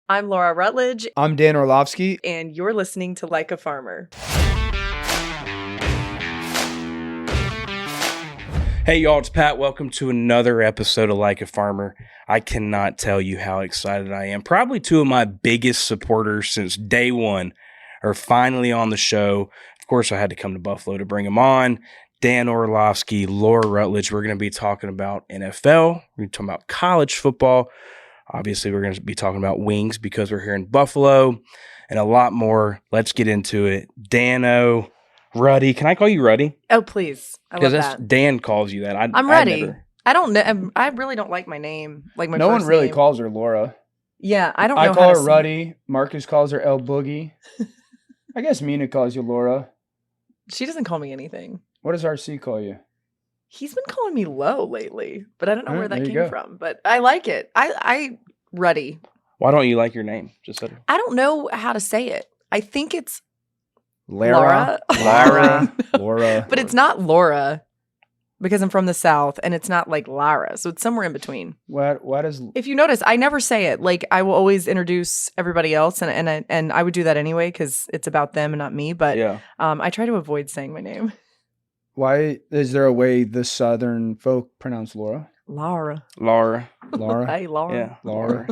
I'm Laura Rutledge. I'm Dan Orlovsky. And you're listening to Like a Farmer. Hey y'all, it's Pat. Welcome to another episode of Like a Farmer. I cannot tell you how excited I am. Probably two of my biggest supporters since day one are finally on the show. Of course, I had to come to Buffalo to bring them on. Dan Orlovsky, Laura Rutledge. We're going to be talking about NFL. We're going to be talking about college football. Obviously, we're going to be talking about wings because we're here in Buffalo and a lot more. Let's get into it. Dano, Ruddy. Can I call you Ruddy? Oh, please. I love Because that. Dan calls you that. I'm Ruddy. I don't know. I really don't like my name. Like my No first one really name. calls her Laura. Yeah, I don't know. I call how her to say- Ruddy. Marcus calls her El Boogie. I guess Mina calls you Laura. She doesn't call me anything. What does RC call you? He's been calling me Low lately, but I don't know All where right, that there you came go. from. But I like it. I Ruddy. Why don't you like your name? Just said I don't know how to say it. I think it's Laura. Laura. Laura. But it's not Laura because I'm from the South, and it's not like Lara. So it's somewhere in between. What is... If you notice, I never say it. Like, I will always introduce everybody else, and I would do that anyway because it's about them and not me. But yeah. I try to avoid saying my name. Why is there a way the Southern folk pronounce Laura? Laura. Laura. Laura? Hey, Laura. Yeah. Laura.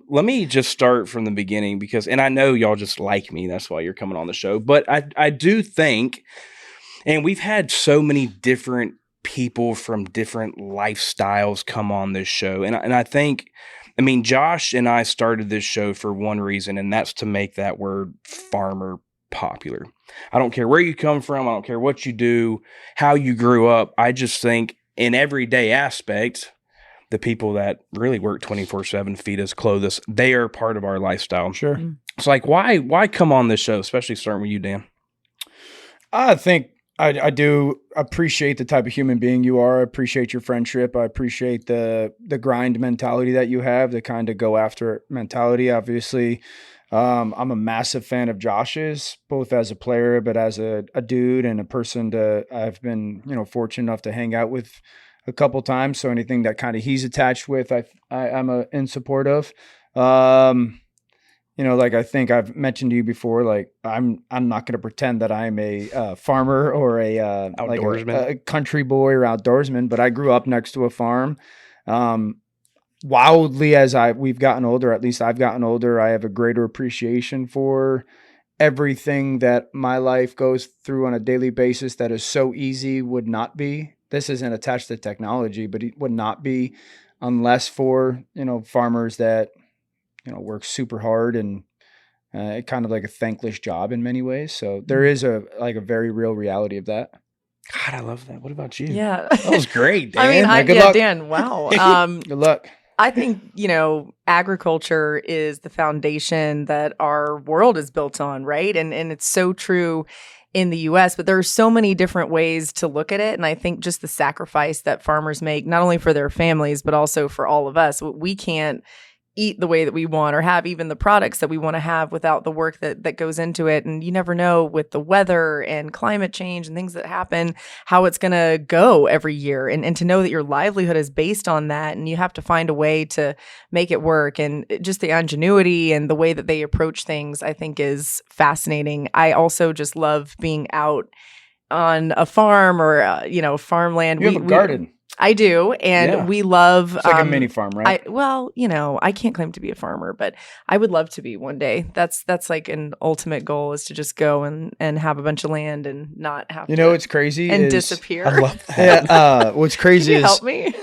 Let me just start from the beginning because, and I know y'all just like me. That's why you're coming on the show. But I do think, and we've had so many different people from different lifestyles come on this show. And I think, I mean, Josh and I started this show for one reason, and that's to make that word farmer popular. I don't care where you come from. I don't care what you do, how you grew up. I just think in everyday aspect, the people that really work 24/7, feed us, clothe us, they are part of our lifestyle. Sure. Mm. It's like, why come on this show, especially starting with you, Dan? I think I do appreciate the type of human being you are. I appreciate your friendship. I appreciate the grind mentality that you have, the kind of go after it mentality. Obviously, I'm a massive fan of Josh's, both as a player, but as a dude and a person I've been, fortunate enough to hang out with a couple times. So anything that kind of he's attached with, I'm in support of. Like I think I've mentioned to you before, like I'm not going to pretend that I'm a farmer or a Outdoorsman. a country boy or outdoorsman, but I grew up next to a farm. Wildly as we've gotten older, at least I've gotten older, I have a greater appreciation for everything that my life goes through on a daily basis that is so easy would not be. This isn't attached to technology, but it would not be unless for, farmers that, work super hard and kind of like a thankless job in many ways. So there is a very real reality of that. God, I love that. What about you? Yeah. That was great, Dan. I mean, Good luck. Dan, wow. Good luck. I think, agriculture is the foundation that our world is built on, right? And it's so true in the US, but there are so many different ways to look at it. And I think just the sacrifice that farmers make, not only for their families, but also for all of us. We can't eat the way that we want or have even the products that we want to have without the work that goes into it. And you never know with the weather and climate change and things that happen, how it's going to go every year. And to know that your livelihood is based on that and you have to find a way to make it work. And just the ingenuity and the way that they approach things, I think is fascinating. I also just love being out on a farm or, farmland. You have a garden. I do, and we love... It's like a mini farm, right? I can't claim to be a farmer, but I would love to be one day. That's like an ultimate goal is to just go and have a bunch of land and not have to... what's crazy and is... disappear. I love that. Yeah, what's crazy Can you is... help me?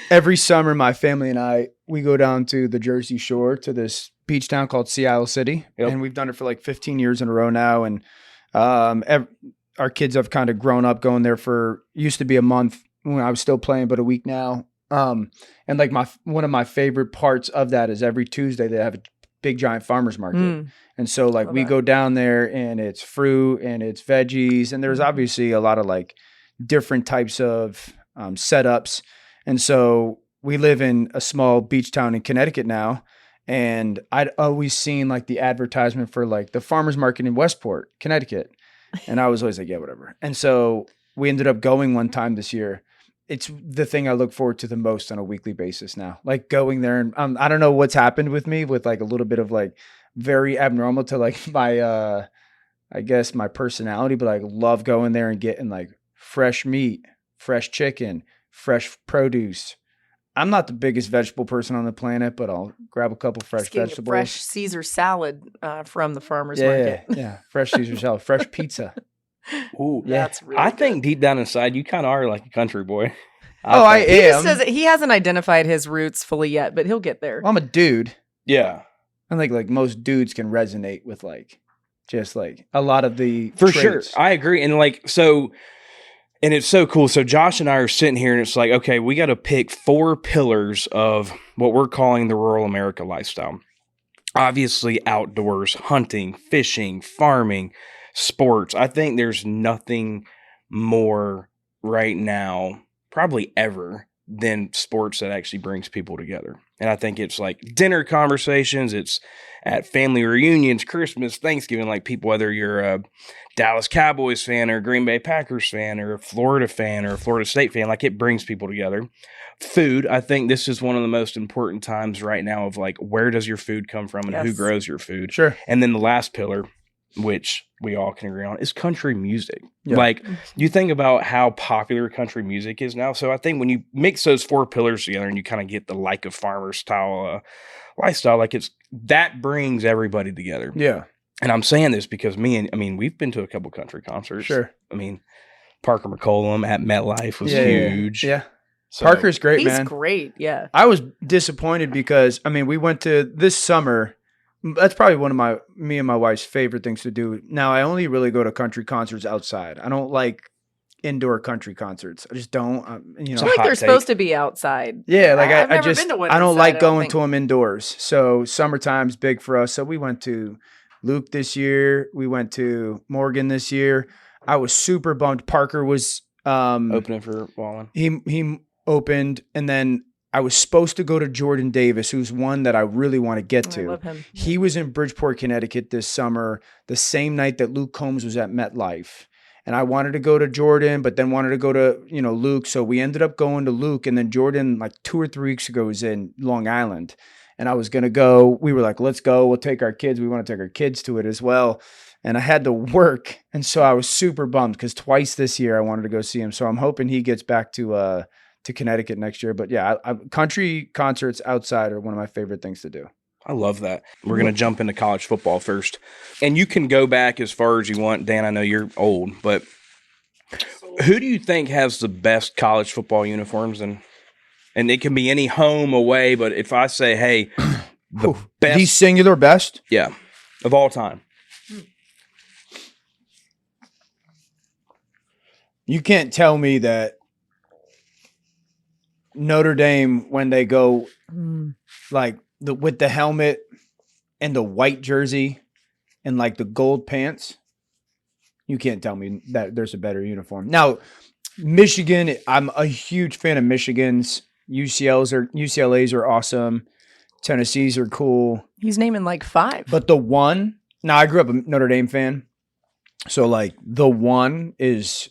Every summer, my family and we go down to the Jersey Shore to this beach town called Sea Isle City, and we've done it for like 15 years in a row now, and our kids have kind of grown up going there for... Used to be a month when I was still playing, but a week now. And like one of my favorite parts of that is every Tuesday they have a big giant farmer's market. And so like we go down there and it's fruit and it's veggies. And there's obviously a lot of like different types of setups. And so we live in a small beach town in Connecticut now. And I'd always seen like the advertisement for like the farmer's market in Westport, Connecticut. And I was always like, yeah, whatever. And so we ended up going one time this year. it's the thing I look forward to the most on a weekly basis now. Like going there and I don't know what's happened with me with like a little bit of like very abnormal to like my I guess my personality, but I love going there and getting like fresh meat, fresh chicken, fresh produce. I'm not the biggest vegetable person on the planet, but I'll grab a couple fresh Just getting vegetables. a fresh Caesar salad from the farmer's yeah, market. Yeah, fresh Caesar salad, fresh pizza. Ooh, Yeah. That's really I good. think deep down inside, you kind of are like a country boy. I think. He just am. doesn't. He hasn't identified his roots fully yet, but he'll get there. I'm a dude. Yeah. I think like most dudes can resonate with like just like a lot of the For traits. sure. I agree. And like, so, and it's so cool. So Josh and I are sitting here and it's like, okay, we got to pick 4 pillars of what we're calling the rural America lifestyle. Obviously outdoors, hunting, fishing, farming, sports. I think there's nothing more right now, probably ever, than sports that actually brings people together. And I think it's like dinner conversations, it's at family reunions, Christmas, Thanksgiving, like people, whether you're a Dallas Cowboys fan or a Green Bay Packers fan or a Florida fan or a Florida State fan, like it brings people together. Food, I think this is one of the most important times right now of like, where does your food come from and who Yes. grows your food? Sure. And then the last pillar, which we all can agree on, is country music. Yeah. Like, you think about how popular country music is now. So I think when you mix those 4 pillars together and you kind of get the like a farmer style lifestyle, like that brings everybody together. Yeah. And I'm saying this because we've been to a couple country concerts. Sure. I mean, Parker McCollum at MetLife was Yeah. huge. Yeah. So, Parker's great, He's man. great. Yeah. I was disappointed because we went to this summer. That's probably one of me and my wife's favorite things to do. Now, I only really go to country concerts outside. I don't like indoor country concerts. I just don't. I It's feel a like hot they're take. supposed to be outside. Yeah, like I've I never just been to one I don't inside, like I don't going think. to them indoors. So summertime's big for us. So we went to Luke this year. We went to Morgan this year. I was super bummed. Parker was Opening for Wallen. he opened, and then I was supposed to go to Jordan Davis, who's one that I really want to get I to. love him. He was in Bridgeport, Connecticut this summer, the same night that Luke Combs was at MetLife. And I wanted to go to Jordan, but then wanted to go to, Luke. So we ended up going to Luke. And then Jordan, like 2 or 3 weeks ago, was in Long Island. And I was going to go. We were like, let's go. We'll take our kids. We want to take our kids to it as well. And I had to work. And so I was super bummed because twice this year I wanted to go see him. So I'm hoping he gets back to Connecticut next year. But yeah, country concerts outside are one of my favorite things to do. I love that. We're going to jump into college football first. And you can go back as far as you want. Dan, I know you're old, but who do you think has the best college football uniforms? And it can be any home, away, but if I say, hey, the best. The singular best? Yeah, of all time. You can't tell me that Notre Dame, when they go like with the helmet and the white jersey and like the gold pants, you can't tell me that there's a better uniform. Now, Michigan, I'm a huge fan of Michigan's. UCLA's are awesome. Tennessee's are cool. He's naming like 5. But the one, now I grew up a Notre Dame fan. So like the one is,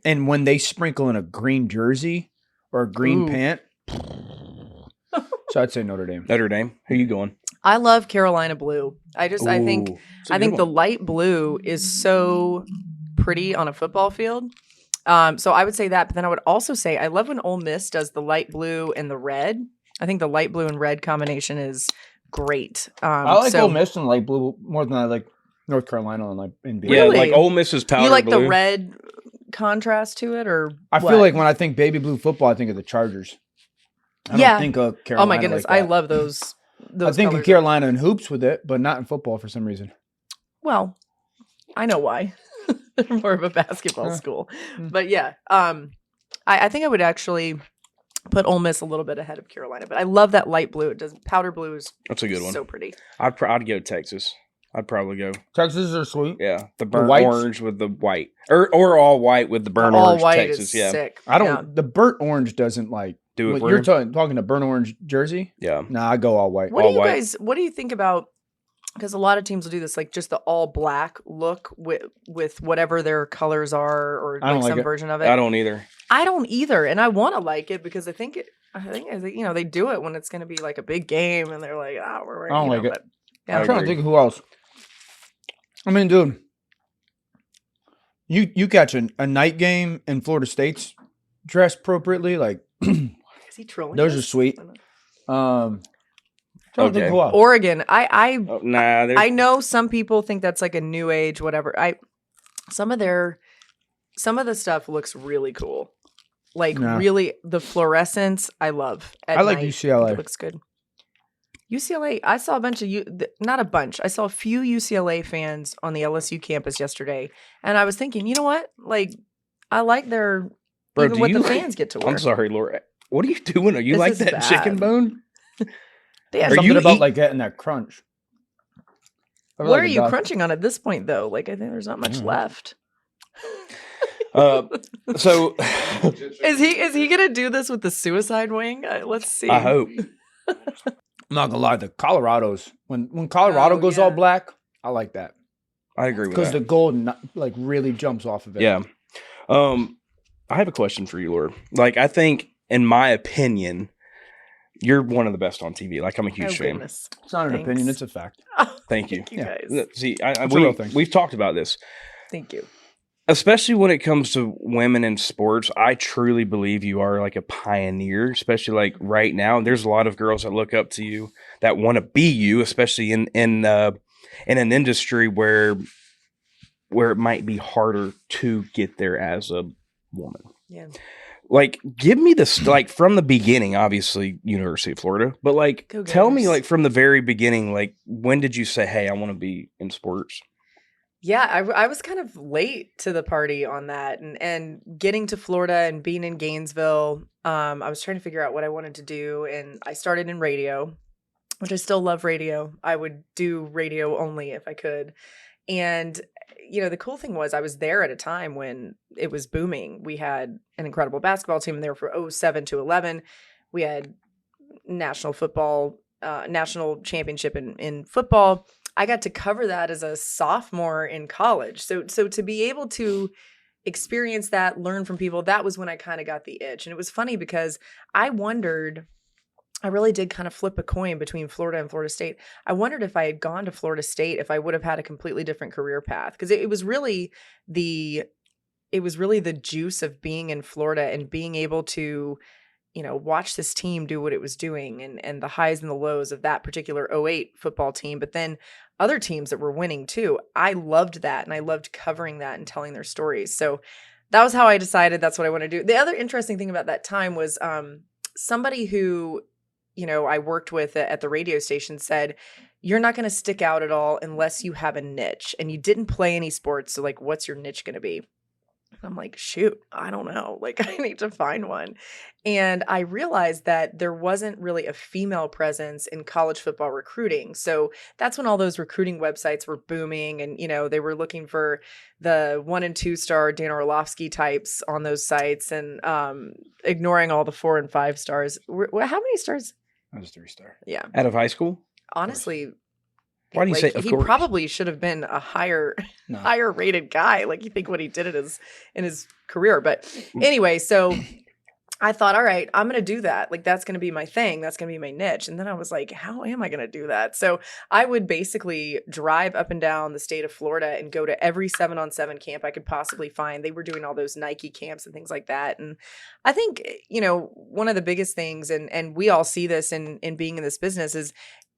and when they sprinkle in a green jersey or a green Ooh. pant, so I'd say Notre Dame. Notre Dame. Who you going? I love Carolina blue. I think Ooh, it's a I good think the one. light blue is so pretty on a football field. So I would say that, but then I would also say I love when Ole Miss does the light blue and the red. I think the light blue and red combination is great. I like so Ole Miss and light blue more than I like North Carolina and like NBA. Yeah, Really? like Ole Miss is powder you like blue. the red contrast to it, or I what? feel like when I think baby blue football, I think of the Chargers. I Yeah. don't think of Carolina. oh my goodness, like I that. love those. I think of colors. Carolina in hoops with it, but not in football for some reason. Well, I know why. They're more of a basketball school. But yeah, I think I would actually put Ole Miss a little bit ahead of Carolina. But I love that light blue. It does powder blue is That's a good one. so pretty. I'd go Texas. I'd probably go. Texas are sweet. Yeah, the burnt whites? orange with the white, or all white with the burnt All orange. white Texas, is yeah, sick. I don't. Yeah. The burnt orange doesn't like. do it. What For you're him. talking a burnt orange jersey? Yeah, Nah, I go all white. What all do you white. guys? What do you think about because a lot of teams will do this, like just the all black look with whatever their colors are, or I don't like like some it. version of it. I don't either. I don't either, and I want to like it because I think they do it when it's going to be like a big game, and they're like, oh, we're wearing. I don't like it. But, yeah, I'm trying to think of who else. I mean, dude, you catch a night game in Florida State's dressed appropriately, like is he trolling? those us? are sweet. Trying to think Okay. who else. Oregon. Oh, nah, I know some people think that's like a new age, whatever. Some of the stuff looks really cool. Like Nah. really the fluorescence I love. At I like night. UCLA. I think it looks good. UCLA, I saw a bunch of not a bunch. I saw a few UCLA fans on the LSU campus yesterday, and I was thinking, you know what? Like, I like their Bro, even do what you the fans get to wear. I'm sorry, Laura. What are you doing? Are you This like is that bad. chicken bone? Yeah, Are Something you about eat- like getting that crunch. I feel what like are a you dog. crunching on at this point, though? Like, I think there's not much Yeah. left. So Is he gonna do this with the suicide wing? Let's see. I hope. I'm not gonna lie, the Colorados when Colorado Oh, goes yeah. all black, I like that I agree with because that. the gold like really jumps off of it. Yeah. I have a question for you, Laura. Like, I think, in my opinion, you're one of the best on TV. Like, I'm a huge Oh, fan. goodness. It's not an Thanks. opinion; it's a fact. Oh, Thank you. Yeah. guys. See, It's a real thing. we've talked about this. Thank you. Especially when it comes to women in sports, I truly believe you are like a pioneer, especially like right now. There's a lot of girls that look up to you that want to be you, especially in an industry where it might be harder to get there as a woman. Yeah. Like, give me this, like, from the beginning, obviously University of Florida, but like, Go tell me, Gators. like, from the very beginning, like, when did you say, hey, I want to be in sports? Yeah, I was kind of late to the party on that, and getting to Florida and being in Gainesville. I was trying to figure out what I wanted to do, and I started in radio, which I still love radio. I would do radio only if I could. And the cool thing was I was there at a time when it was booming. We had an incredible basketball team there for 07 to 11. We had national championship in football. I got to cover that as a sophomore in college. So to be able to experience that, learn from people, that was when I kind of got the itch. And it was funny because I really did kind of flip a coin between Florida and Florida State. I wondered if I had gone to Florida State, if I would have had a completely different career path. Because it was really the juice of being in Florida and being able to watch this team do what it was doing and the highs and the lows of that particular 08 football team, but then other teams that were winning too. I loved that, and I loved covering that and telling their stories. So that was how I decided that's what I want to do. The other interesting thing about that time was somebody who, I worked with at the radio station said, you're not going to stick out at all unless you have a niche, and you didn't play any sports. So like, what's your niche going to be? I'm like, shoot, I don't know. Like, I need to find one. And I realized that there wasn't really a female presence in college football recruiting. So that's when all those recruiting websites were booming, and, they were looking for the 1 and 2 star Dan Orlovsky types on those sites, and ignoring all the 4 and 5 stars. How many stars? That was 3-star. Yeah. Out of high school? Honestly, Why do you say of he course? probably should have been a higher rated guy. Like, you think what he did in his career. But anyway, so I thought, all right, I'm going to do that. Like, that's going to be my thing. That's going to be my niche. And then I was like, how am I going to do that? So I would basically drive up and down the state of Florida and go to every 7-on-7 camp I could possibly find. They were doing all those Nike camps and things like that. And I think, one of the biggest things, and we all see this in being in this business, is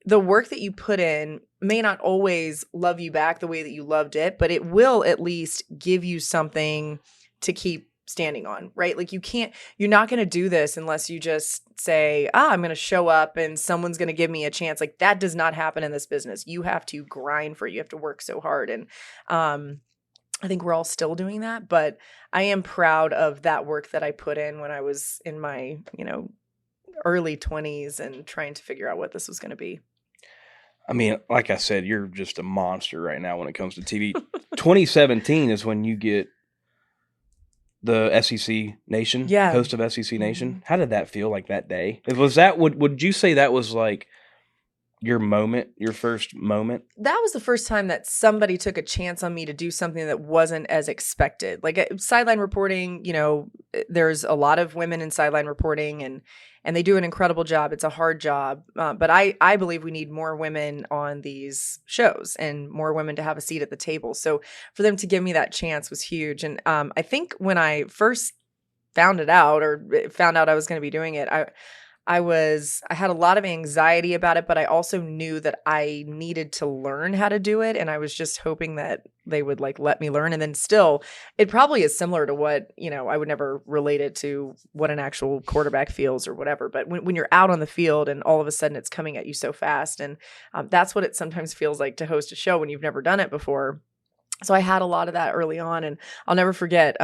the work that you put in may not always love you back the way that you loved it, but it will at least give you something to keep standing on, right? Like, you're not going to do this unless you just say, I'm going to show up and someone's going to give me a chance. Like, that does not happen in this business. You have to grind for it. You have to work so hard. And I think we're all still doing that, but I am proud of that work that I put in when I was in my, early 20s and trying to figure out what this was going to be. I mean, like I said, you're just a monster right now when it comes to TV. 2017 is when you get the SEC Nation, host of SEC Nation. Mm-hmm. How did that feel like that day? Was that would you say that was like your first moment? That was the first time that somebody took a chance on me to do something that wasn't as expected. Like sideline reporting, there's a lot of women in sideline reporting, and they do an incredible job. It's a hard job, but I believe we need more women on these shows and more women to have a seat at the table. So for them to give me that chance was huge. And I think when I first found out I was going to be doing it, I had a lot of anxiety about it, but I also knew that I needed to learn how to do it. And I was just hoping that they would let me learn. And then still, it probably is similar to what, I would never relate it to what an actual quarterback feels or whatever. But when you're out on the field and all of a sudden it's coming at you so fast, and that's what it sometimes feels like to host a show when you've never done it before. So I had a lot of that early on, and I'll never forget,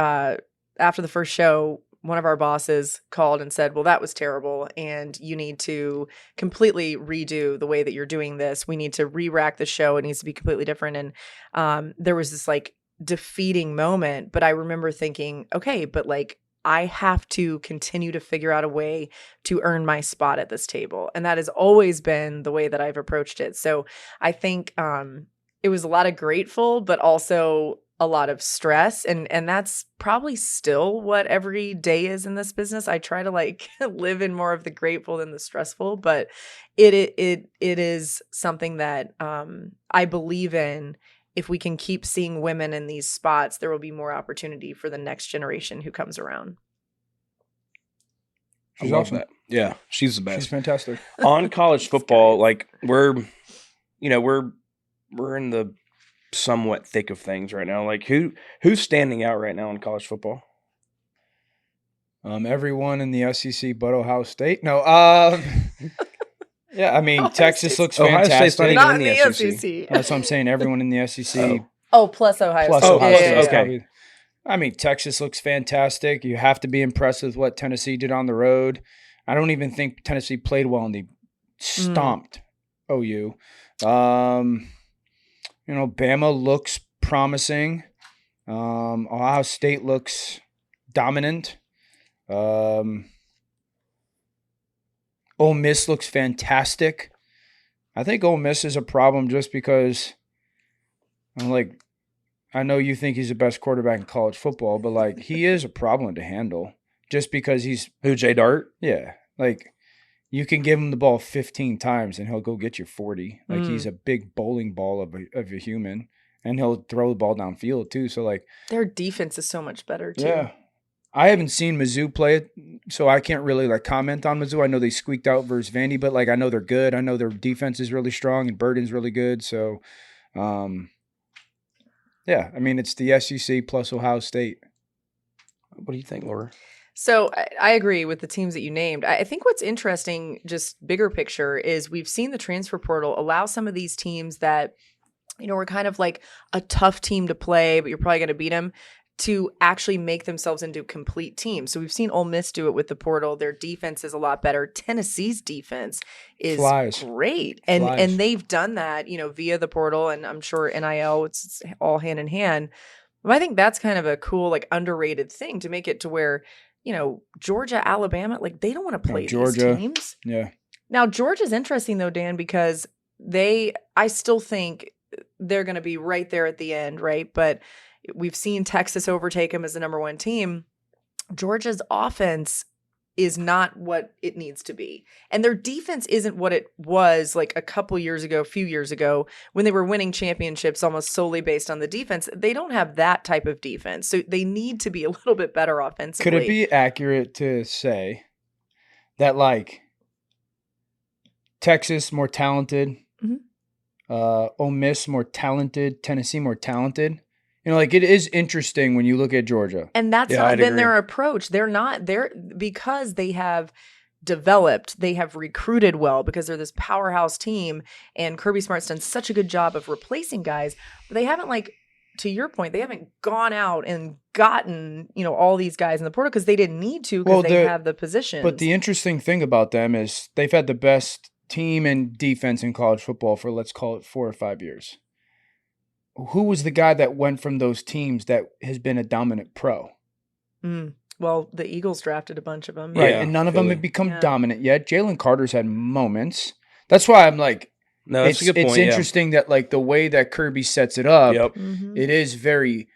after the first show, one of our bosses called and said, well, that was terrible, and you need to completely redo the way that you're doing this. We need to re-rack the show. It needs to be completely different. And there was this defeating moment, but I remember thinking, okay, but I have to continue to figure out a way to earn my spot at this table. And that has always been the way that I've approached it. So I think it was a lot of grateful, but also a lot of stress, and that's probably still what every day is in this business. I try to live in more of the grateful than the stressful, but it is something that I believe in. If we can keep seeing women in these spots, there will be more opportunity for the next generation who comes around. I love that. Yeah, she's the best. She's fantastic. On college football, we're in the somewhat thick of things right now. Who's standing out right now in college football? Everyone in the SEC but Ohio State. No, yeah, I mean, Texas looks Ohio State's fantastic. not even in the SEC. That's what I'm saying. Everyone in the SEC. Plus Ohio Plus State. Ohio State. Okay. I mean, Texas looks fantastic. You have to be impressed with what Tennessee did on the road. I don't even think Tennessee played well, and they stomped OU. Bama looks promising. Ohio State looks dominant. Ole Miss looks fantastic. I think Ole Miss is a problem just because I know you think he's the best quarterback in college football, but he is a problem to handle just because he's Jay Dart? Yeah. You can give him the ball 15 times and he'll go get you 40. He's a big bowling ball of a human, and he'll throw the ball downfield too. So their defense is so much better too. Yeah. I haven't seen Mizzou play it, so I can't really comment on Mizzou. I know they squeaked out versus Vandy, but I know they're good. I know their defense is really strong and Burden's really good. So, yeah, I mean, it's the SEC plus Ohio State. What do you think, Laura? So I agree with the teams that you named. I think what's interesting, just bigger picture, is we've seen the transfer portal allow some of these teams that, were kind of a tough team to play, but you're probably going to beat them, to actually make themselves into complete teams. So we've seen Ole Miss do it with the portal. Their defense is a lot better. Tennessee's defense is great. And they've done that, via the portal, and I'm sure NIL, it's all hand in hand. But I think that's kind of a cool, underrated thing to make it to where, Georgia, Alabama, they don't want to play these teams. Yeah. Now, Georgia's interesting though, Dan, because I still think they're going to be right there at the end, right? But we've seen Texas overtake them as the number one team. Georgia's offense is not what it needs to be. And their defense isn't what it was a few years ago, when they were winning championships almost solely based on the defense. They don't have that type of defense. So they need to be a little bit better offensively. Could it be accurate to say that Texas more talented, Ole Miss more talented, Tennessee more talented? It is interesting when you look at Georgia. And that's not been their approach. Because they have developed, they have recruited well, because they're this powerhouse team, and Kirby Smart's done such a good job of replacing guys, but they haven't, to your point, they haven't gone out and gotten, all these guys in the portal because they didn't need to, because they have the positions. But the interesting thing about them is they've had the best team and defense in college football for, let's call it, 4 or 5 years. Who was the guy that went from those teams that has been a dominant pro? Well, the Eagles drafted a bunch of them. Right, and none of them have become dominant yet. Jalen Carter's had moments. That's why I'm No, that's a good point. It's interesting that like the way that Kirby sets it up, Mm-hmm. it is very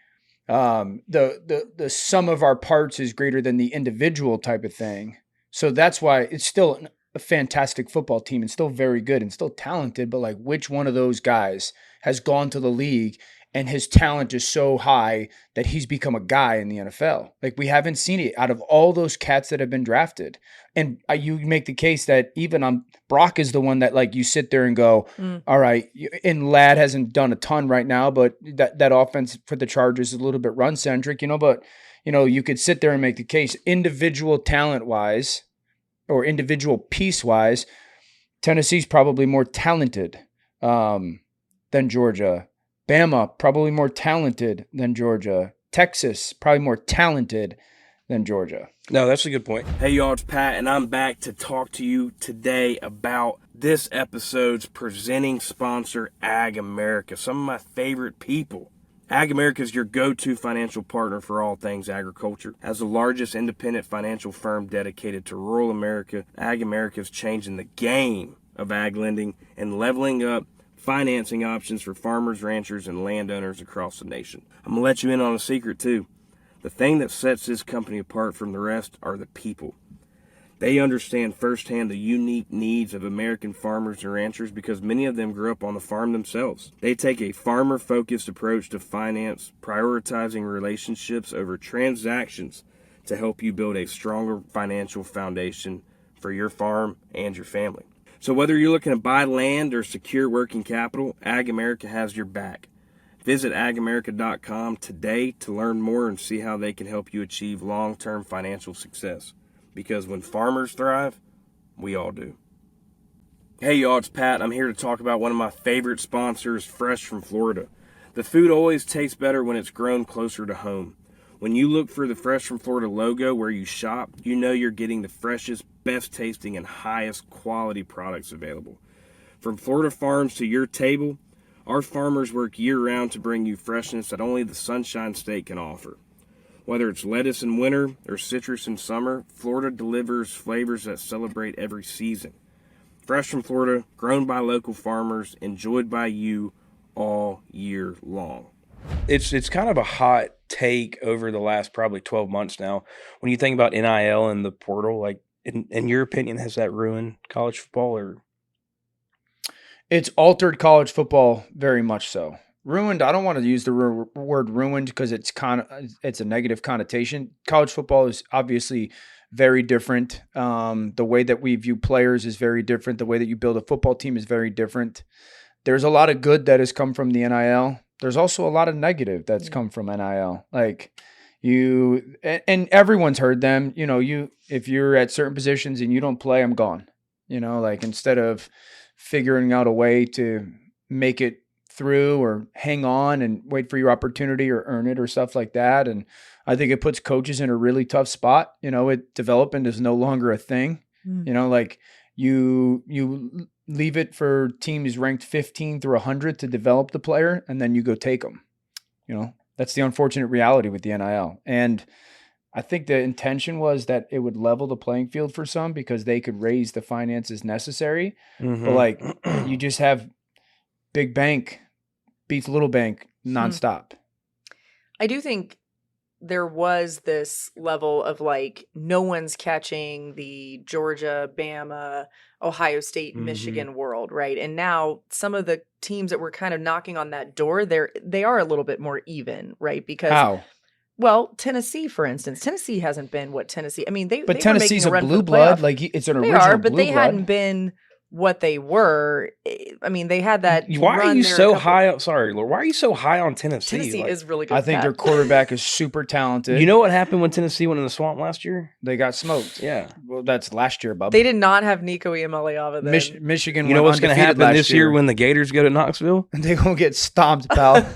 the sum of our parts is greater than the individual type of thing. So that's why it's still a fantastic football team and still very good and still talented. But like, which one of those guys has gone to the league and his talent is so high that he's become a guy in the NFL? Like, we haven't seen it out of all those cats that have been drafted. And you make the case that even Brock is the one that like you sit there and go, all right, and Ladd hasn't done a ton right now, but that offense for the Chargers is a little bit run centric, but you could sit there and make the case individual talent wise or individual piece wise, Tennessee's probably more talented than Georgia. Bama, probably more talented than Georgia. Texas, probably more talented than Georgia. No, that's a good point. Hey, y'all, it's Pat, and I'm back to talk to you today about this episode's presenting sponsor, AgAmerica, some of my favorite people. AgAmerica is your go-to financial partner for all things agriculture. As the largest independent financial firm dedicated to rural America, AgAmerica is changing the game of ag lending and leveling up financing options for farmers, ranchers, and landowners across the nation. I'm going to let you in on a secret, too. The thing that sets this company apart from the rest are the people. They understand firsthand the unique needs of American farmers and ranchers because many of them grew up on the farm themselves. They take a farmer-focused approach to finance, prioritizing relationships over transactions to help you build a stronger financial foundation for your farm and your family. So whether you're looking to buy land or secure working capital, AgAmerica has your back. Visit agamerica.com today to learn more and see how they can help you achieve long-term financial success. Because when farmers thrive, we all do. Hey y'all, it's Pat. I'm here to talk about one of my favorite sponsors, Fresh from Florida. The food always tastes better when it's grown closer to home. When you look for the Fresh from Florida logo where you shop, you know you're getting the freshest, best tasting, and highest quality products available. From Florida farms to your table, our farmers work year-round to bring you freshness that only the Sunshine State can offer. Whether it's lettuce in winter or citrus in summer, Florida delivers flavors that celebrate every season. Fresh from Florida, grown by local farmers, enjoyed by you all year long. It's kind of a hot take over the last probably 12 months now. When you think about NIL and the portal, like in your opinion, has that ruined college football or? It's altered college football very much so. Ruined, I don't want to use the word ruined because it's a negative connotation. College football is obviously very different. The way that we view players is very different. The way that you build a football team is very different. There's a lot of good that has come from the NIL. There's also a lot of negative that's come from NIL. Like and everyone's heard them. If you're at certain positions and you don't play, I'm gone. Like instead of figuring out a way to make it through or hang on and wait for your opportunity or earn it or stuff like that. And I think it puts coaches in a really tough spot. Development is no longer a thing. Like you leave it for teams ranked 15 through 100 to develop the player, and then you go take them. That's the unfortunate reality with the NIL. And I think the intention was that it would level the playing field for some because they could raise the finances necessary. Mm-hmm. But like you just have big bank beats little bank nonstop. I do think there was this level of like no one's catching the Georgia, Bama, Ohio State, Michigan world, right? And now some of the teams that were kind of knocking on that door, they are a little bit more even, right? Because how? Well, Tennessee, for instance, Tennessee hasn't been what Tennessee. I mean, but Tennessee's a blue blood, like it's an original. They are, but blue they blood. hadn't been what they were. I mean, they had that. Why are you so high? Sorry, Laura. Why are you so high on Tennessee? Tennessee is really good. I think their quarterback is super talented. You know what happened when Tennessee went in the swamp last year? They got smoked. Yeah. Well, that's last year, bub. They did not have Nico Iamaleava then. Michigan. You know what's going to happen this year when the Gators go to Knoxville? They're going to get stomped, pal.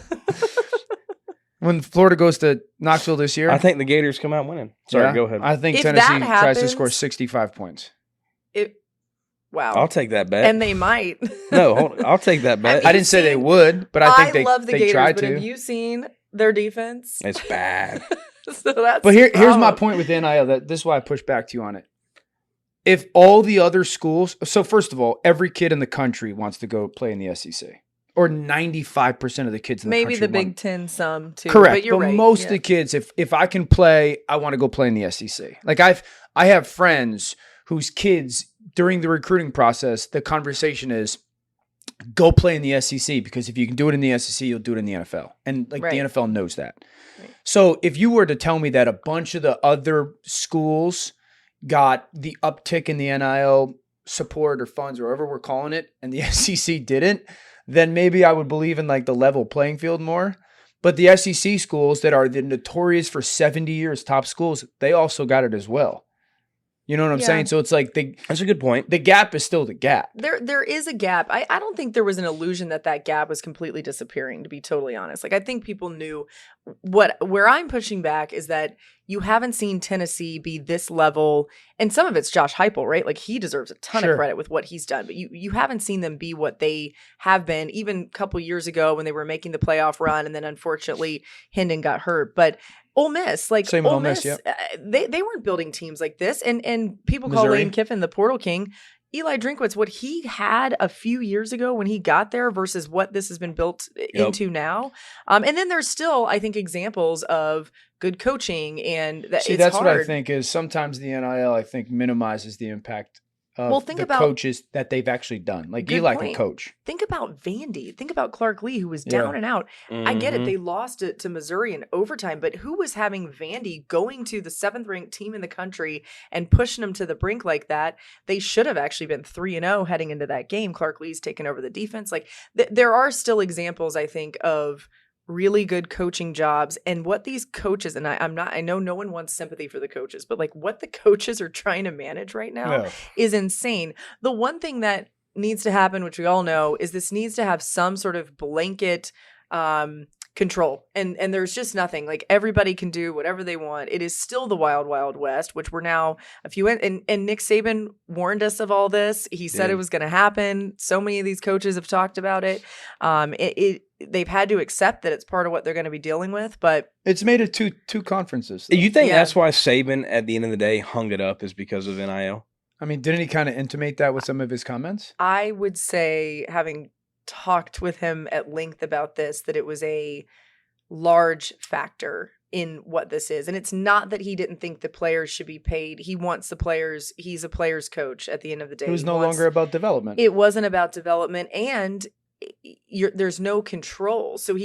When Florida goes to Knoxville this year, I think the Gators come out winning. Sorry, go ahead. I think Tennessee tries to score 65 points. Wow. I'll take that bet. And they might. No, hold on. I'll take that bet. I didn't say they would, but I think they love the Gators, tried to. But have you seen their defense? It's bad. So that's but here's my point with NIL. This is why I push back to you on it. if all the other schools, so first of all, every kid in the country wants to go play in the SEC, or 95% of the kids in the Maybe country the Big Ten, some too. correct, but you're right. most of the kids, if I can play, I want to go play in the SEC. Like I have friends whose kids during the recruiting process, the conversation is go play in the SEC, because if you can do it in the SEC, you'll do it in the NFL, and like the NFL knows that. Right. So if you were to tell me that a bunch of the other schools got the uptick in the NIL support or funds or whatever we're calling it, and the SEC didn't, then maybe I would believe in like the level playing field more. But the SEC schools that are the notorious for 70 years top schools, they also got it as well. You know what I'm saying? So it's like that's a good point. The gap is still the gap. There is a gap. I don't think there was an illusion that gap was completely disappearing, to be totally honest. Like, I think people knew where I'm pushing back is that you haven't seen Tennessee be this level, and some of it's Josh Heupel, right? Like, he deserves a ton of credit with what he's done, but you haven't seen them be what they have been even a couple years ago when they were making the playoff run, and then unfortunately Hendon got hurt. But Ole Miss, like Same Ole Miss, they weren't building teams like this, and people call Lane Kiffin the portal king. Eli Drinkwitz, what he had a few years ago when he got there versus what this has been built into now. And then there's still, I think, examples of good coaching, and that's hard. What I think is sometimes the NIL, I think, minimizes the impact of the coaches that they've actually done. Like Eli can coach. Think about Vandy. Think about Clark Lee, who was down and out. Mm-hmm. I get it. They lost it to Missouri in overtime, but who was having Vandy going to the 7th ranked team in the country and pushing them to the brink like that? They should have actually been 3-0 heading into that game. Clark Lee's taken over the defense. Like there are still examples, I think, of really good coaching jobs, and what these coaches, and I know no one wants sympathy for the coaches, but like what the coaches are trying to manage right now is insane. The one thing that needs to happen, which we all know, is this needs to have some sort of blanket control, and there's just nothing. Like, everybody can do whatever they want. It is still the wild, wild west, which we're now a few in, and Nick Saban warned us of all this. He said it was going to happen. So many of these coaches have talked about it. They've had to accept that it's part of what they're going to be dealing with, but it's made it two conferences, though. You think that's why Saban at the end of the day hung it up, is because of NIL? I mean, didn't he kind of intimate that with some of his comments? I would say, having talked with him at length about this, that it was a large factor in what this is. And it's not that he didn't think the players should be paid. He wants the players. He's a players coach at the end of the day. It was no longer about development. It wasn't about development, and there's no control. So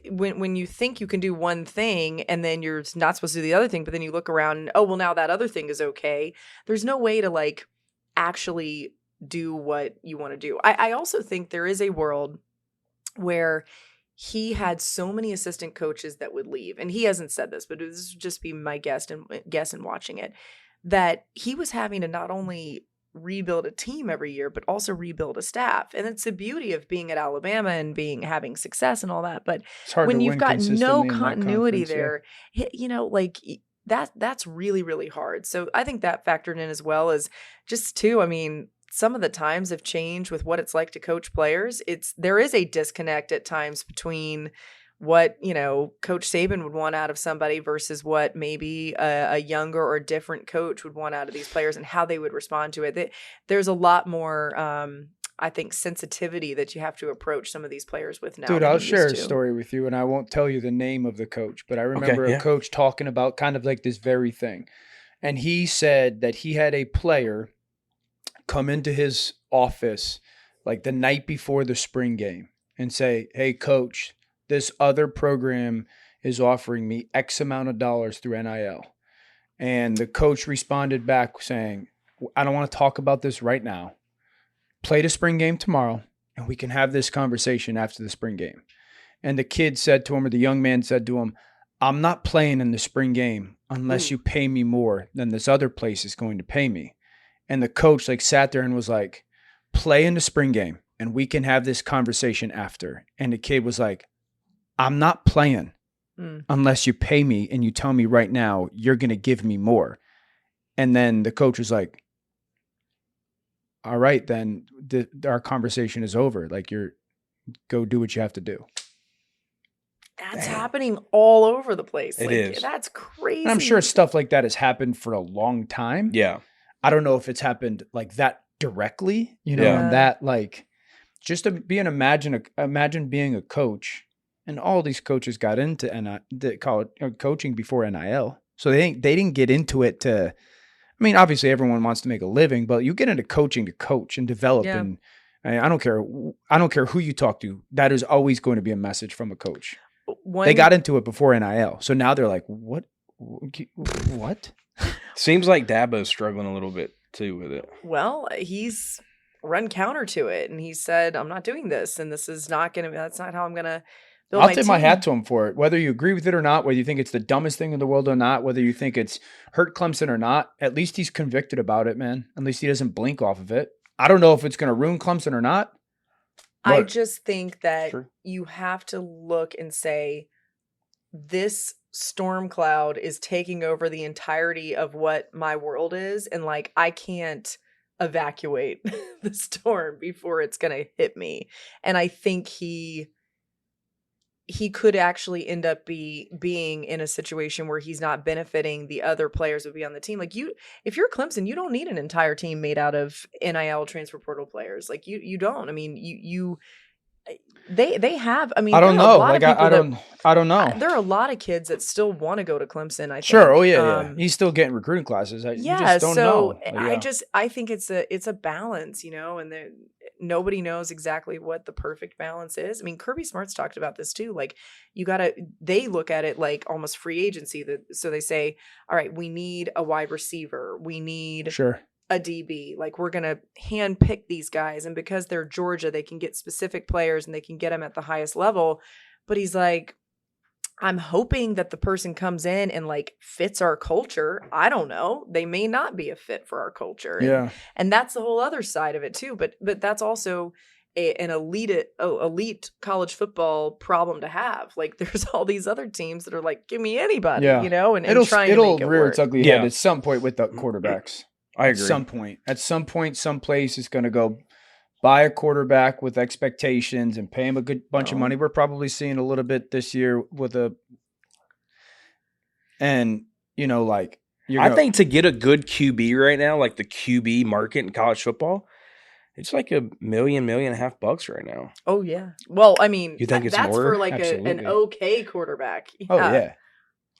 when you think you can do one thing and then you're not supposed to do the other thing, but then you look around and, oh, well, now that other thing is okay. There's no way to like actually do what you want to do. I also think there is a world where he had so many assistant coaches that would leave, and he hasn't said this, but this would just be my guess in watching it, that he was having to not only rebuild a team every year, but also rebuild a staff. And it's the beauty of being at Alabama and having success and all that. But when you've got no continuity there, like that's really, really hard. So I think that factored in, as well as just too, I mean, some of the times have changed with what it's like to coach players. There is a disconnect at times between what, Coach Saban would want out of somebody versus what maybe a younger or different coach would want out of these players, and how they would respond to it. There's a lot more, I think, sensitivity that you have to approach some of these players with now. Dude, I'll share a story with you, and I won't tell you the name of the coach, but I remember a coach talking about kind of like this very thing. And he said that he had a player come into his office like the night before the spring game and say, "Hey, coach, this other program is offering me X amount of dollars through NIL." And the coach responded back saying, "I don't want to talk about this right now. Play the spring game tomorrow, and we can have this conversation after the spring game." And the kid said to him, or the young man said to him, "I'm not playing in the spring game unless you pay me more than this other place is going to pay me." And the coach sat there and was like, "Play in the spring game, and we can have this conversation after." And the kid was like, "I'm not playing unless you pay me and you tell me right now you're going to give me more." And then the coach was like, "All right, then our conversation is over. Like, go do what you have to do." That's happening all over the place. It is. That's crazy. And I'm sure stuff like that has happened for a long time. Yeah. I don't know if it's happened like that directly, Yeah. and that like just to be an imagine being a coach, and all these coaches got into coaching before NIL. So they didn't get into it to, I mean, obviously everyone wants to make a living, but you get into coaching to coach and develop. Yeah. And I don't care who you talk to. That is always going to be a message from a coach. They got into it before NIL. So now they're like, what? Seems like Dabo's struggling a little bit too with it. Well, he's run counter to it, and he said, I'm not doing this, and that's not how I'm going to build I'll my tip my team. hat to him for it. Whether you agree with it or not, whether you think it's the dumbest thing in the world or not, whether you think it's hurt Clemson or not, at least he's convicted about it, man. At least he doesn't blink off of it. I don't know if it's going to ruin Clemson or not. I just think that Sure. you have to look and say, this storm cloud is taking over the entirety of what my world is, and like I can't evacuate the storm before it's going to hit me. And I think he could actually end up being in a situation where he's not benefiting the other players who would be on the team. Like if you're Clemson, you don't need an entire team made out of NIL transfer portal players. Like you don't. I mean, they have. I mean, I don't there are a know. lot of Like people I don't know. there are a lot of kids that still want to go to Clemson. I think. Sure. Oh yeah. He's still getting recruiting classes. You just don't know. I think it's a balance, and nobody knows exactly what the perfect balance is. I mean, Kirby Smart's talked about this too. Like they look at it like almost free agency. So they say, all right, we need a wide receiver. We need a DB. Like we're going to hand pick these guys. And because they're Georgia, they can get specific players and they can get them at the highest level. But he's like, I'm hoping that the person comes in and like fits our culture. I don't know. They may not be a fit for our culture. And that's the whole other side of it too. But that's also an elite college football problem to have. Like there's all these other teams that are like, give me anybody, and trying to make it rear work. its ugly head at some point with the quarterbacks. I agree. At some point, some place is going to go buy a quarterback with expectations and pay him a good bunch of money. We're probably seeing a little bit this year I think to get a good QB right now, like the QB market in college football, it's like $1 million, $1.5 million right now. Oh yeah. Well, I mean, you think it's that's more? For like an okay quarterback. Yeah. Oh yeah.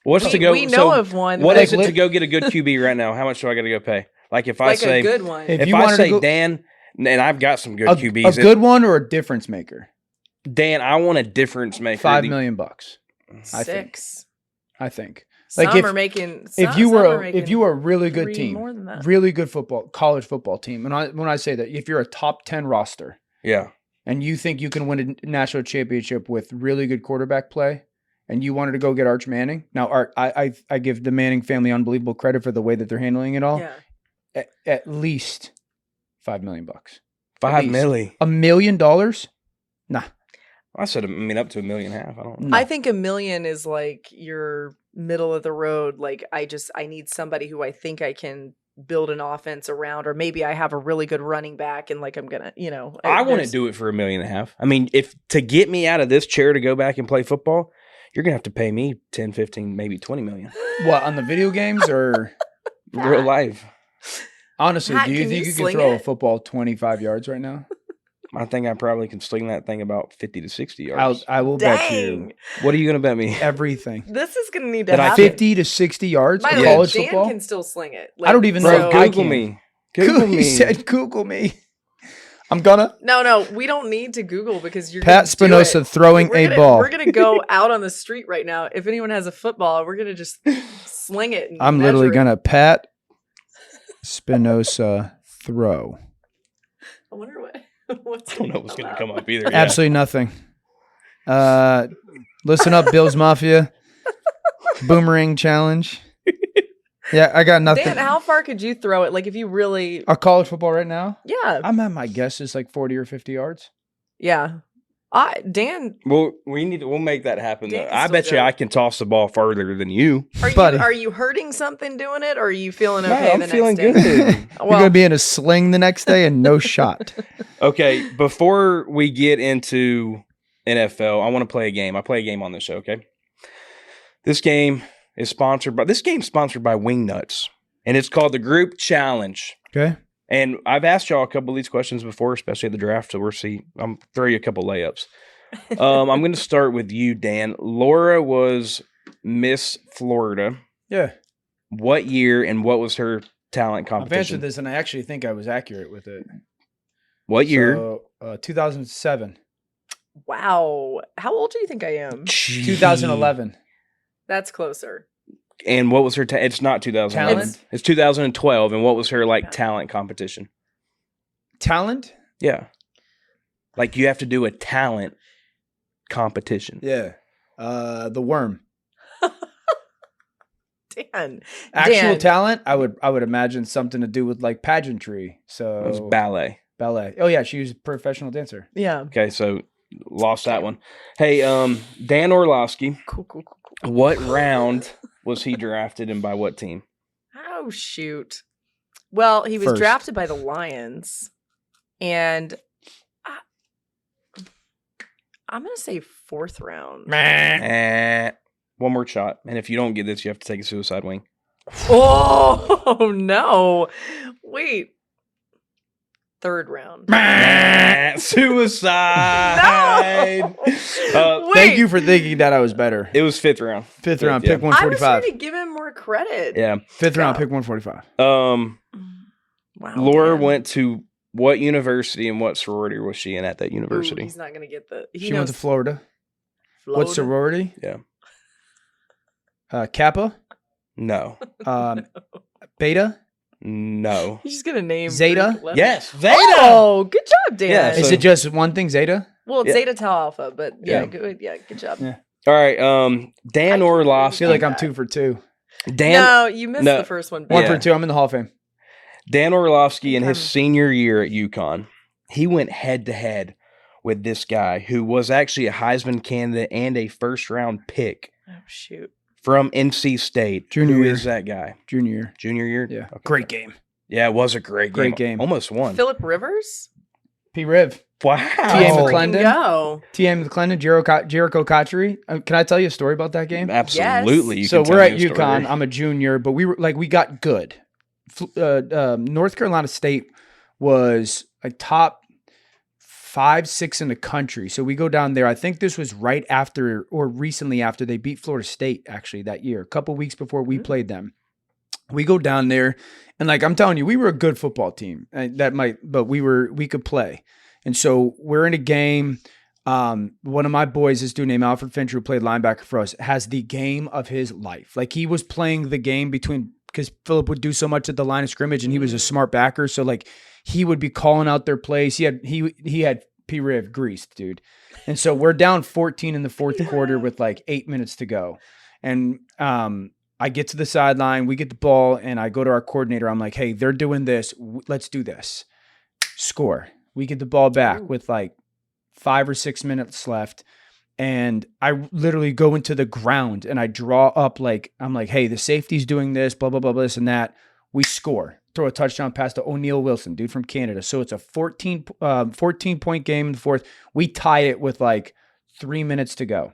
What's to go? We know of one. What is it to go get a good QB right now? How much do I got to go pay? Like if I say a good one. If I say Dan, and I've got some good QBs, a good one or a difference maker. Dan, I want a difference maker. $5 million. I think. Like some are making. If you were a really good team, really good college football team, and when I say that, if you're a top 10 roster, and you think you can win a national championship with really good quarterback play, and you wanted to go get Arch Manning. Now, I give the Manning family unbelievable credit for the way that they're handling it all. Yeah. At least $5 million. $5 million. $1 million? Nah. I said, up to $1.5 million. I don't know. I think $1 million is like your middle of the road. Like I need somebody who I think I can build an offense around, or maybe I have a really good running back and like I'm gonna, I want to do it for $1.5 million. I mean, if to get me out of this chair to go back and play football, you're gonna have to pay me 10, 15, maybe $20 million. What, on the video games or real life? Honestly, do you think you can throw a football 25 yards right now? I think I probably can sling that thing about 50 to 60 yards. I will bet you. What are you going to bet me? Everything. This is going to need to happen. 50 to 60 yards in college football? Dan can still sling it. I don't even know. Google me. Google me. He said Google me. I'm gonna. No, we don't need to Google because you're Pat Spinoza throwing a ball. We're going to go out on the street right now. If anyone has a football, we're going to just sling it. And I'm literally going to Pat Spinoza throw. I wonder what. I don't know what's going to come up either. Absolutely nothing. Listen up, Bills Mafia. Boomerang challenge. Yeah, I got nothing. Dan, how far could you throw it? Like if you really... Our college football right now? Yeah. I'm at my guess is like 40 or 50 yards. Yeah. Dan... Well, we'll make that happen, though. I bet you I can toss the ball further than you. Are you hurting something doing it, or are you feeling okay I'm feeling good. You're going to be in a sling the next day and no shot. Okay, before we get into NFL, I want to play a game. I play a game on this show, okay? This game is sponsored by Wingnutz. And it's called the Group Challenge. Okay. And I've asked y'all a couple of these questions before, especially at the draft. So we'll see. I'm throwing you a couple layups. I'm going to start with you, Dan. Laura was Miss Florida. Yeah. What year and what was her talent I've competition? answered this, and I actually think I was accurate with it. What year? So, 2007. Wow. How old do you think I am? 2011. That's closer. And what was her? It's not 2011. Talent? It's 2012. And what was her talent competition? Talent? Yeah, like you have to do a talent competition. Yeah. The Worm. Dan. Actual Dan. talent? I would imagine something to do with like pageantry. So It was ballet. ballet. Oh yeah, she was a professional dancer. Yeah. Okay, so lost that one. Hey, Dan Orlovsky. Cool. What round was he drafted and by what team? Oh, shoot. Well, he was First. drafted by the Lions, and I'm going to say 4th round. One more shot. And if you don't get this, you have to take a suicide wing. Oh, no. Wait. 3rd round. Suicide. No. Thank you for thinking that I was better. It was 5th round. Fifth round, yeah. pick I was 145. trying to give him more credit. Yeah. Fifth round, Yeah. pick 145. Wow. Laura Dan. went to what university and what sorority was she in at that university? Ooh, he's not going to get the. She went to Florida. What Florida. sorority? Yeah. Kappa? No. Beta? No. He's just going to name Zeta? Greek letters. Yes. Zeta. Oh, good job, Dan. Yeah, Is So- it just one thing, Zeta? Well, it's Yeah. Zeta Tau Alpha, but Yeah. good job. Yeah. All right. Dan I can't I Orlovsky. feel like I'm that. 2 for 2. Dan No, you missed No. the first one. One Yeah. for 2. I'm in the Hall of Fame. Dan Orlovsky in his Okay. senior year at UConn, he went head to head with this guy who was actually a Heisman candidate and a first round pick Oh, shoot. from NC State. Junior Who year. is that guy? Junior year. Junior year? Yeah. Okay. Great game. Yeah, it was a great game. Great game. Almost won. Philip Rivers? P. Riv. Wow. T.A. Let's McClendon? freaking Go. T.M. McClendon, Jericho Kochery. Can I tell you a story about that game? Absolutely. You So can we're tell at me a story. UConn. I'm a junior, but we got good. North Carolina State was like top 5, 6 in the country. So we go down there. I think this was right after or recently after they beat Florida State actually that year, a couple weeks before we played them. We go down there and like I'm telling you, we were a good football team. But we could play. And so we're in a game. One of my boys, this dude named Alfred Fincher, who played linebacker for us, has the game of his life. Like he was playing the game because Philip would do so much at the line of scrimmage and he was a smart backer. So like he would be calling out their plays. He had P. Riv greased, dude. And so we're down 14 in the fourth quarter with like 8 minutes to go. And I get to the sideline, we get the ball, and I go to our coordinator. I'm like, hey, they're doing this. Let's do this. Score. We get the ball back with like 5 or 6 minutes left. And I literally go into the ground and I draw up I'm like, hey, the safety's doing this, blah, blah, blah, this and that. We score. Throw a touchdown pass to O'Neal Wilson, dude from Canada. So it's a 14-point game in the fourth. We tie it with like 3 minutes to go.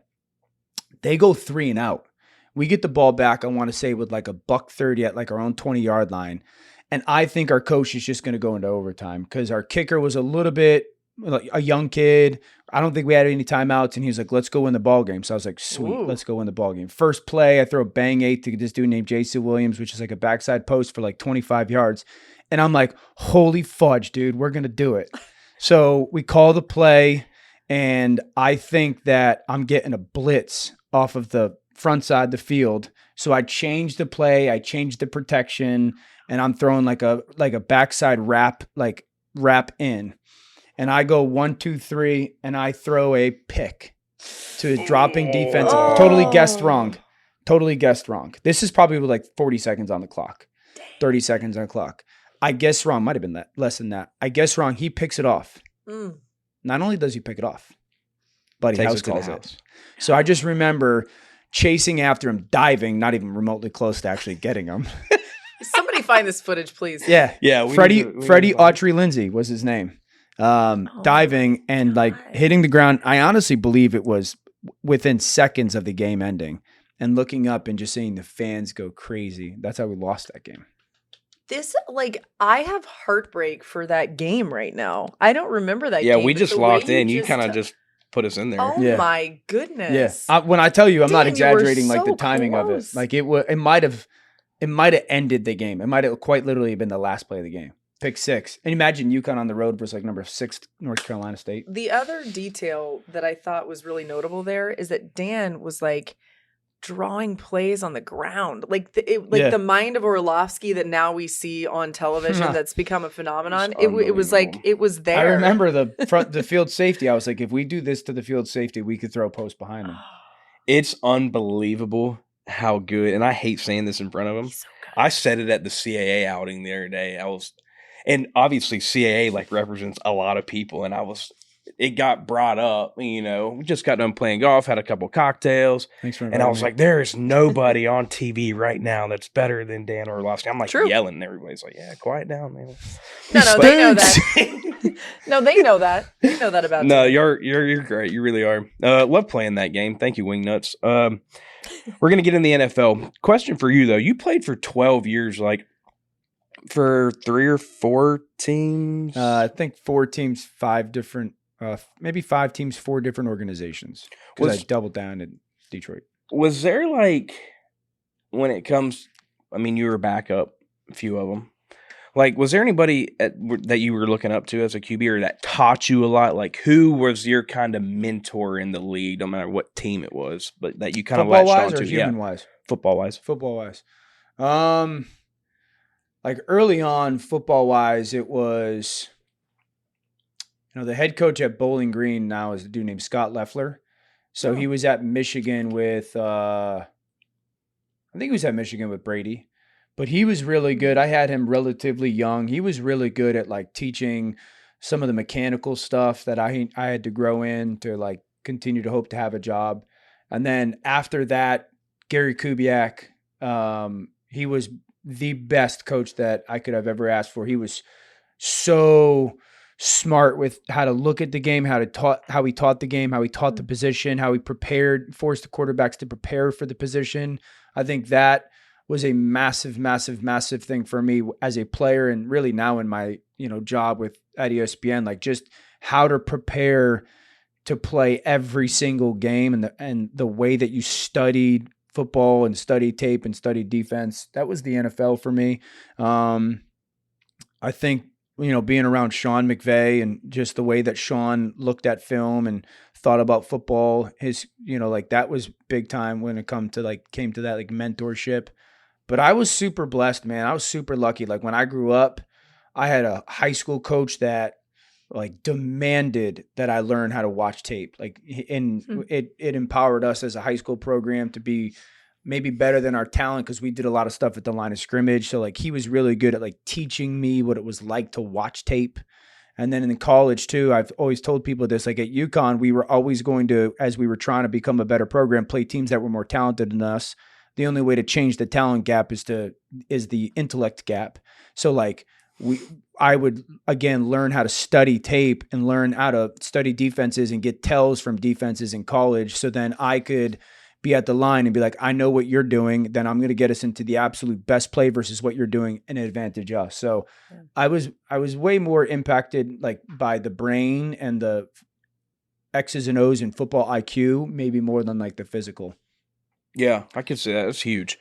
They go 3 and out. We get the ball back, I want to say, with like a $130 at like our own 20-yard line. And I think our coach is just going to go into overtime because our kicker was a little bit like a young kid. I don't think we had any timeouts. And he was like, let's go win the ball game. So I was like, sweet, let's go win the ball game. First play, I throw a bang 8 to this dude named J.C. Williams, which is like a backside post for like 25 yards. And I'm like, holy fudge, dude, we're going to do it. So we call the play, and I think that I'm getting a blitz off of the front side of the field. So I changed the play, I changed the protection, and I'm throwing like a backside wrap in. And I go 1, 2, 3, and I throw a pick to a dropping defense. Totally guessed wrong. This is probably with like 40 seconds on the clock, 30 seconds on the clock. I guess wrong. Might have been less than that. I guess wrong. He picks it off. Not only does he pick it off, but he house calls it. So I just remember chasing after him, diving, not even remotely close to actually getting him. Somebody find this footage, please. Yeah. Freddie Freddie Autry Lindsay was his name. Diving and like hitting the ground. I honestly believe it was within seconds of the game ending, and looking up and just seeing the fans go crazy. That's how we lost that game. I have heartbreak for that game right now. I don't remember that Yeah, game. we but just the way locked in. You kind of t- just put us in there. Oh Yeah. my goodness. Yeah. When I tell you, I'm not Dan, you were exaggerating like the so timing of it. close. Like it might have ended the game. It might have quite literally been the last play of the game. Pick 6. And imagine UConn on the road versus like number 6 North Carolina State. The other detail that I thought was really notable there is that Dan was like drawing plays on the ground, like the mind of Orlovsky that now we see on television that's become a phenomenon. It was like it was there. I remember the field safety. I was like, if we do this to the field safety, we could throw a post behind him. It's unbelievable how good, and I hate saying this in front of him. So I said it at the CAA outing the other day. And obviously CAA like represents a lot of people, and it got brought up, we just got done playing golf, had a couple cocktails. Thanks for and I was like, there is nobody on TV right now that's better than Dan Orlovsky. I'm like yelling, and everybody's like, yeah, quiet down, man. No, they know that. No, they know that. They know that about you. No, you're great. You really are. Love playing that game. Thank you, Wingnutz. We're going to get in the NFL. Question for you, though. You played for 12 years, like, for 3 or 4 teams? I think 4 teams, 5 different, maybe 5 teams, 4 different organizations. Because I doubled down in Detroit. Was there like, when it comes, I mean, you were backup, a few of them. Like, was there anybody that you were looking up to as a QB or that taught you a lot? Like, who was your kind of mentor in the league, no matter what team it was, but that you kind of latched on to? Football-wise or human-wise? Football-wise. Football-wise. Like early on, football-wise, it was, the head coach at Bowling Green now is a dude named Scott Leffler. So he was at Michigan with, I think he was at Michigan with Brady. But he was really good. I had him relatively young. He was really good at like teaching some of the mechanical stuff that I had to grow in to like continue to hope to have a job. And then after that, Gary Kubiak, he was the best coach that I could have ever asked for. He was so smart with how to look at the game, how he taught the game, how he taught the position, how he forced the quarterbacks to prepare for the position. I think that was a massive, massive, massive thing for me as a player, and really now in my job at ESPN, like just how to prepare to play every single game, and the way that you studied football and studied tape and studied defense. That was the NFL for me. I think being around Sean McVay and just the way that Sean looked at film and thought about football, that was big time when it came to that like mentorship. But I was super blessed, man. I was super lucky. Like when I grew up, I had a high school coach that like demanded that I learn how to watch tape. Like, and it empowered us as a high school program to be maybe better than our talent, because we did a lot of stuff at the line of scrimmage. So like he was really good at like teaching me what it was like to watch tape. And then in college too, I've always told people this, like at UConn, we were always going to, as we were trying to become a better program, play teams that were more talented than us. The only way to change the talent gap is the intellect gap. So like I would again learn how to study tape and learn how to study defenses and get tells from defenses in college. So then I could be at the line and be like, I know what you're doing. Then I'm going to get us into the absolute best play versus what you're doing and advantage us. So I was way more impacted like by the brain and the X's and O's and football IQ, maybe more than like the physical. Yeah, I could say that. That's huge.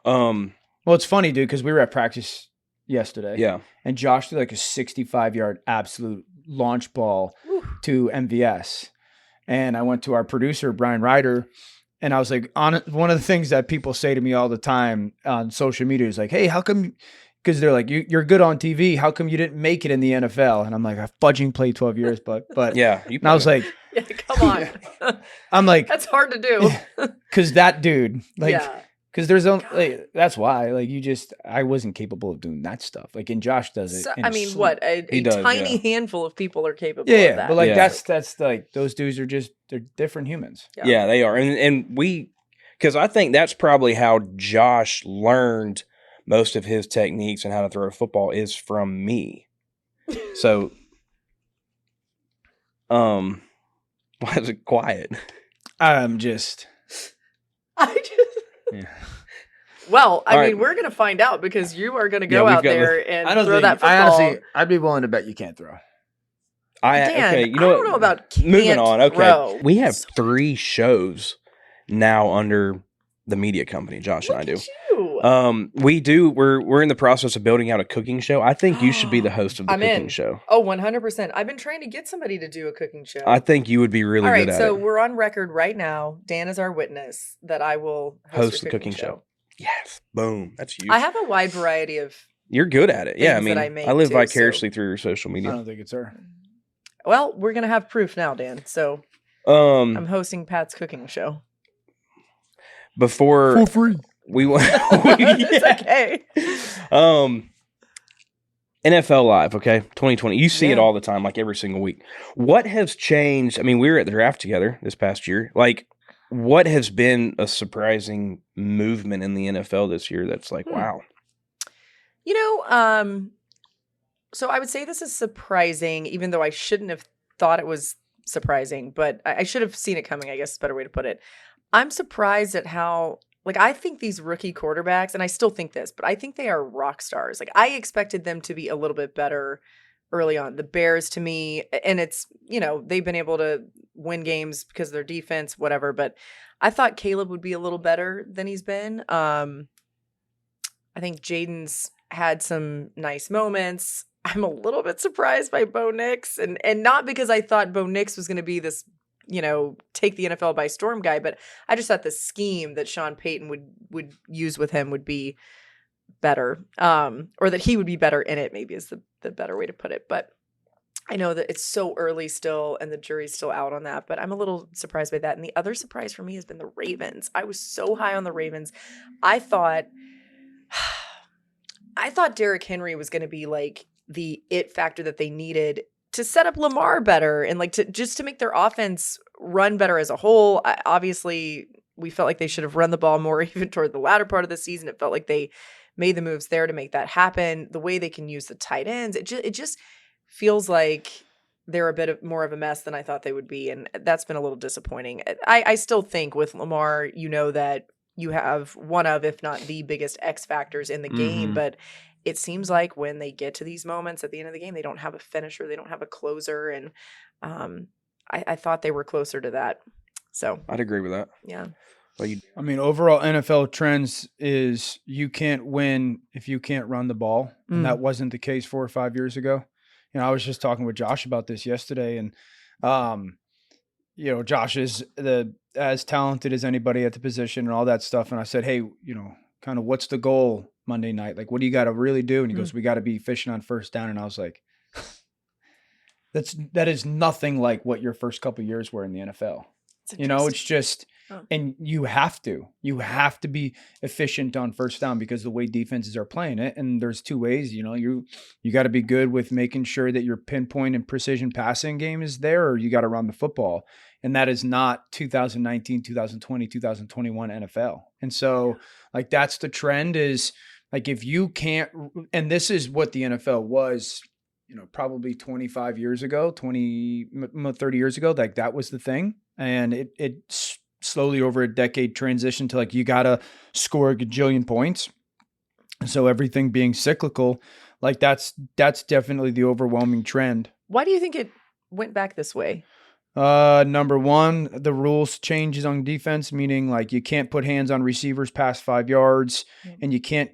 Well, it's funny, dude, because we were at practice yesterday. Yeah. And Josh threw like a 65-yard absolute launch ball to MVS. And I went to our producer, Brian Ryder, and I was like, one of the things that people say to me all the time on social media is like, hey, how come, because they're like, you're good on TV, how come you didn't make it in the NFL? And I'm like, I've fudging played 12 years, but yeah. And I was like, yeah, come on. I'm like, that's hard to do. Because that dude, like, yeah. Because there's like, that's why, like, I wasn't capable of doing that stuff. Like, and Josh does it. So, I mean, what a tiny handful of people are capable of that. But like that's like those dudes are they're different humans. Yeah, they are, and because I think that's probably how Josh learned most of his techniques and how to throw a football is from me. So, why is it quiet? Yeah. Well, I All mean, right. we're going to find out because you are going to Yeah, go we've out got there and I don't throw think. that I football. honestly, I'd be willing to bet you can't throw. Dan, Okay, you know I what? don't know about can't Moving on. Okay, throw. we have 3 shows now under the media company. Josh and I Look do. at you. We do. We're in the process of building out a cooking show. I think you should be the host of the I'm cooking in. show. Oh, 100%. I've been trying to get somebody to do a cooking show. I think you would be really All good right, at so it. we're on record right now. Dan is our witness that I will host Host a cooking show. Yes, boom. That's huge. I have a wide variety of. You're good at it. Yeah, I things that mean, I make, I live too, vicariously through your social I media. don't think it's her. Well, we're gonna have proof now, Dan. So I'm Um, hosting Pat's cooking show. before For free. we went, It's okay. NFL Live, okay, 2020. You see it Yeah. all the time, like every single week. What has changed? I mean, we were at the draft together this past year. Like, what has been a surprising movement in the NFL this year? That's like, wow. You know, so I would say this is surprising, even though I shouldn't have thought it was surprising, but I should have seen it coming, I guess is a better way to put it. I'm surprised at how, like, I think these rookie quarterbacks, and I still think this, but I think they are rock stars. Like, I expected them to be a little bit better early on. The Bears, to me, and it's, you know, they've been able to win games because of their defense, whatever, but I thought Caleb would be a little better than he's been. I think Jaden's had some nice moments. I'm a little bit surprised by Bo Nix, and not because I thought Bo Nix was going to be this, you know, take the NFL by storm guy, but I just thought the scheme that Sean Payton would use with him would be better, or that he would be better in it, maybe is the better way to put it. But I know that it's so early still and the jury's still out on that, but I'm a little surprised by that. And the other surprise for me has been the Ravens. I was so high on the Ravens. I thought Derrick Henry was going to be like the it factor that they needed to set up Lamar better and like to make their offense run better as a whole. Obviously, we felt like they should have run the ball more even toward the latter part of the season. It felt like they made the moves there to make that happen. The way they can use the tight ends, it just feels like they're a bit more of a mess than I thought they would be, and that's been a little disappointing. I still think with Lamar, you know that you have one of, if not the biggest X factors in the game, but it seems like when they get to these moments at the end of the game, they don't have a finisher, they don't have a closer, and I thought they were closer to that. So I'd agree with that. yeah. I mean, overall NFL trends is you can't win if you can't run the ball, and that wasn't the case 4 or 5 years ago. You know, I was just talking with Josh about this yesterday, and you know, Josh is as talented as anybody at the position and all that stuff. And I said, hey, you know, kind of what's the goal Monday night? Like, what do you got to really do? And he goes, we got to be efficient on first down. And I was like, that is nothing like what your first couple of years were in the NFL. You know, it's just, and you have to be efficient on first down because the way defenses are playing it. And there's 2 ways, you know, you got to be good with making sure that your pinpoint and precision passing game is there, or you got to run the football. And that is not 2019, 2020, 2021 NFL. And so like, that's the trend is like, if you can't, and this is what the NFL was, you know, probably 25 years ago, 30 years ago, like that was the thing. And it slowly over a decade transitioned to like, you got to score a gajillion points. And so everything being cyclical, like that's definitely the overwhelming trend. Why do you think it went back this way? Number one, the rules changes on defense, meaning like you can't put hands on receivers past 5 yards and you can't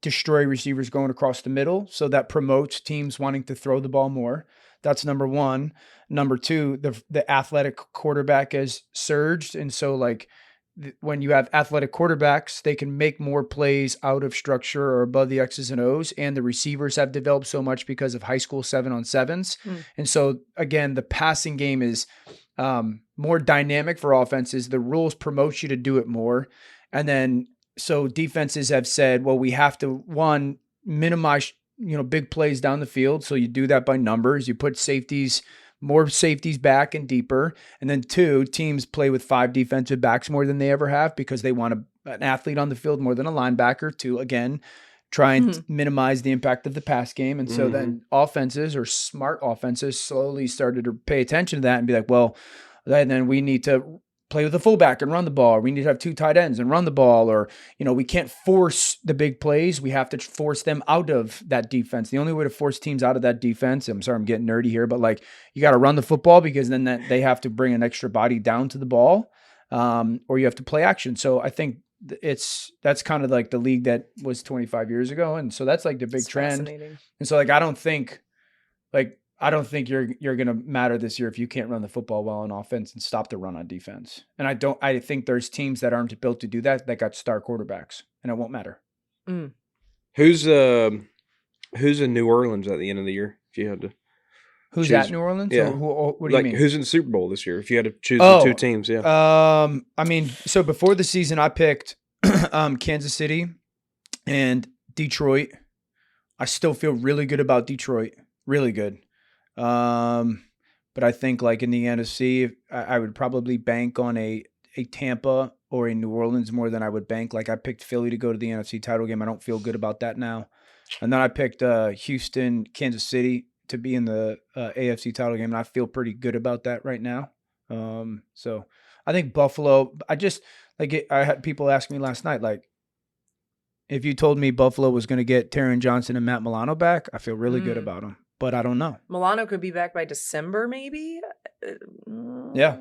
destroy receivers going across the middle. So that promotes teams wanting to throw the ball more. That's number one. Number two, the athletic quarterback has surged. And so like when you have athletic quarterbacks, they can make more plays out of structure or above the X's and O's. And the receivers have developed so much because of high school 7-on-7s. And so again, the passing game is more dynamic for offenses. The rules promote you to do it more. And then, so defenses have said, well, we have to, one, minimize, you know, big plays down the field. So you do that by numbers. You put more safeties back and deeper. And then 2, teams play with 5 defensive backs more than they ever have because they want an athlete on the field more than a linebacker to, again, try and minimize the impact of the pass game. And so then offenses or smart offenses slowly started to pay attention to that and be like, well, then we need to play with a fullback and run the ball. Or we need to have 2 tight ends and run the ball. Or, we can't force the big plays. We have to force them out of that defense. The only way to force teams out of that defense, I'm sorry, I'm getting nerdy here, but like you got to run the football because then they have to bring an extra body down to the ball, or you have to play action. So I think that's kind of like the league that was 25 years ago. And so that's like the big trend. And so like, I don't think you're going to matter this year if you can't run the football well on offense and stop the run on defense. And I think there's teams that aren't built to do that got star quarterbacks, and it won't matter. Mm. Who's in New Orleans at the end of the year? If you had to Who's choose. at New Orleans? Yeah. What do you mean? Who's in the Super Bowl this year? If you had to choose the 2 teams, yeah. I mean, so before the season, I picked Kansas City and Detroit. I still feel really good about Detroit. Really good. But I think like in the NFC, I would probably bank on a Tampa or a New Orleans more than I would bank. Like I picked Philly to go to the NFC title game. I don't feel good about that now. And then I picked Houston, Kansas City to be in the AFC title game. And I feel pretty good about that right now. So I think Buffalo, I had people ask me last night, like, if you told me Buffalo was going to get Taron Johnson and Matt Milano back, I feel really good about them. But I don't know. Milano could be back by December, maybe. Yeah.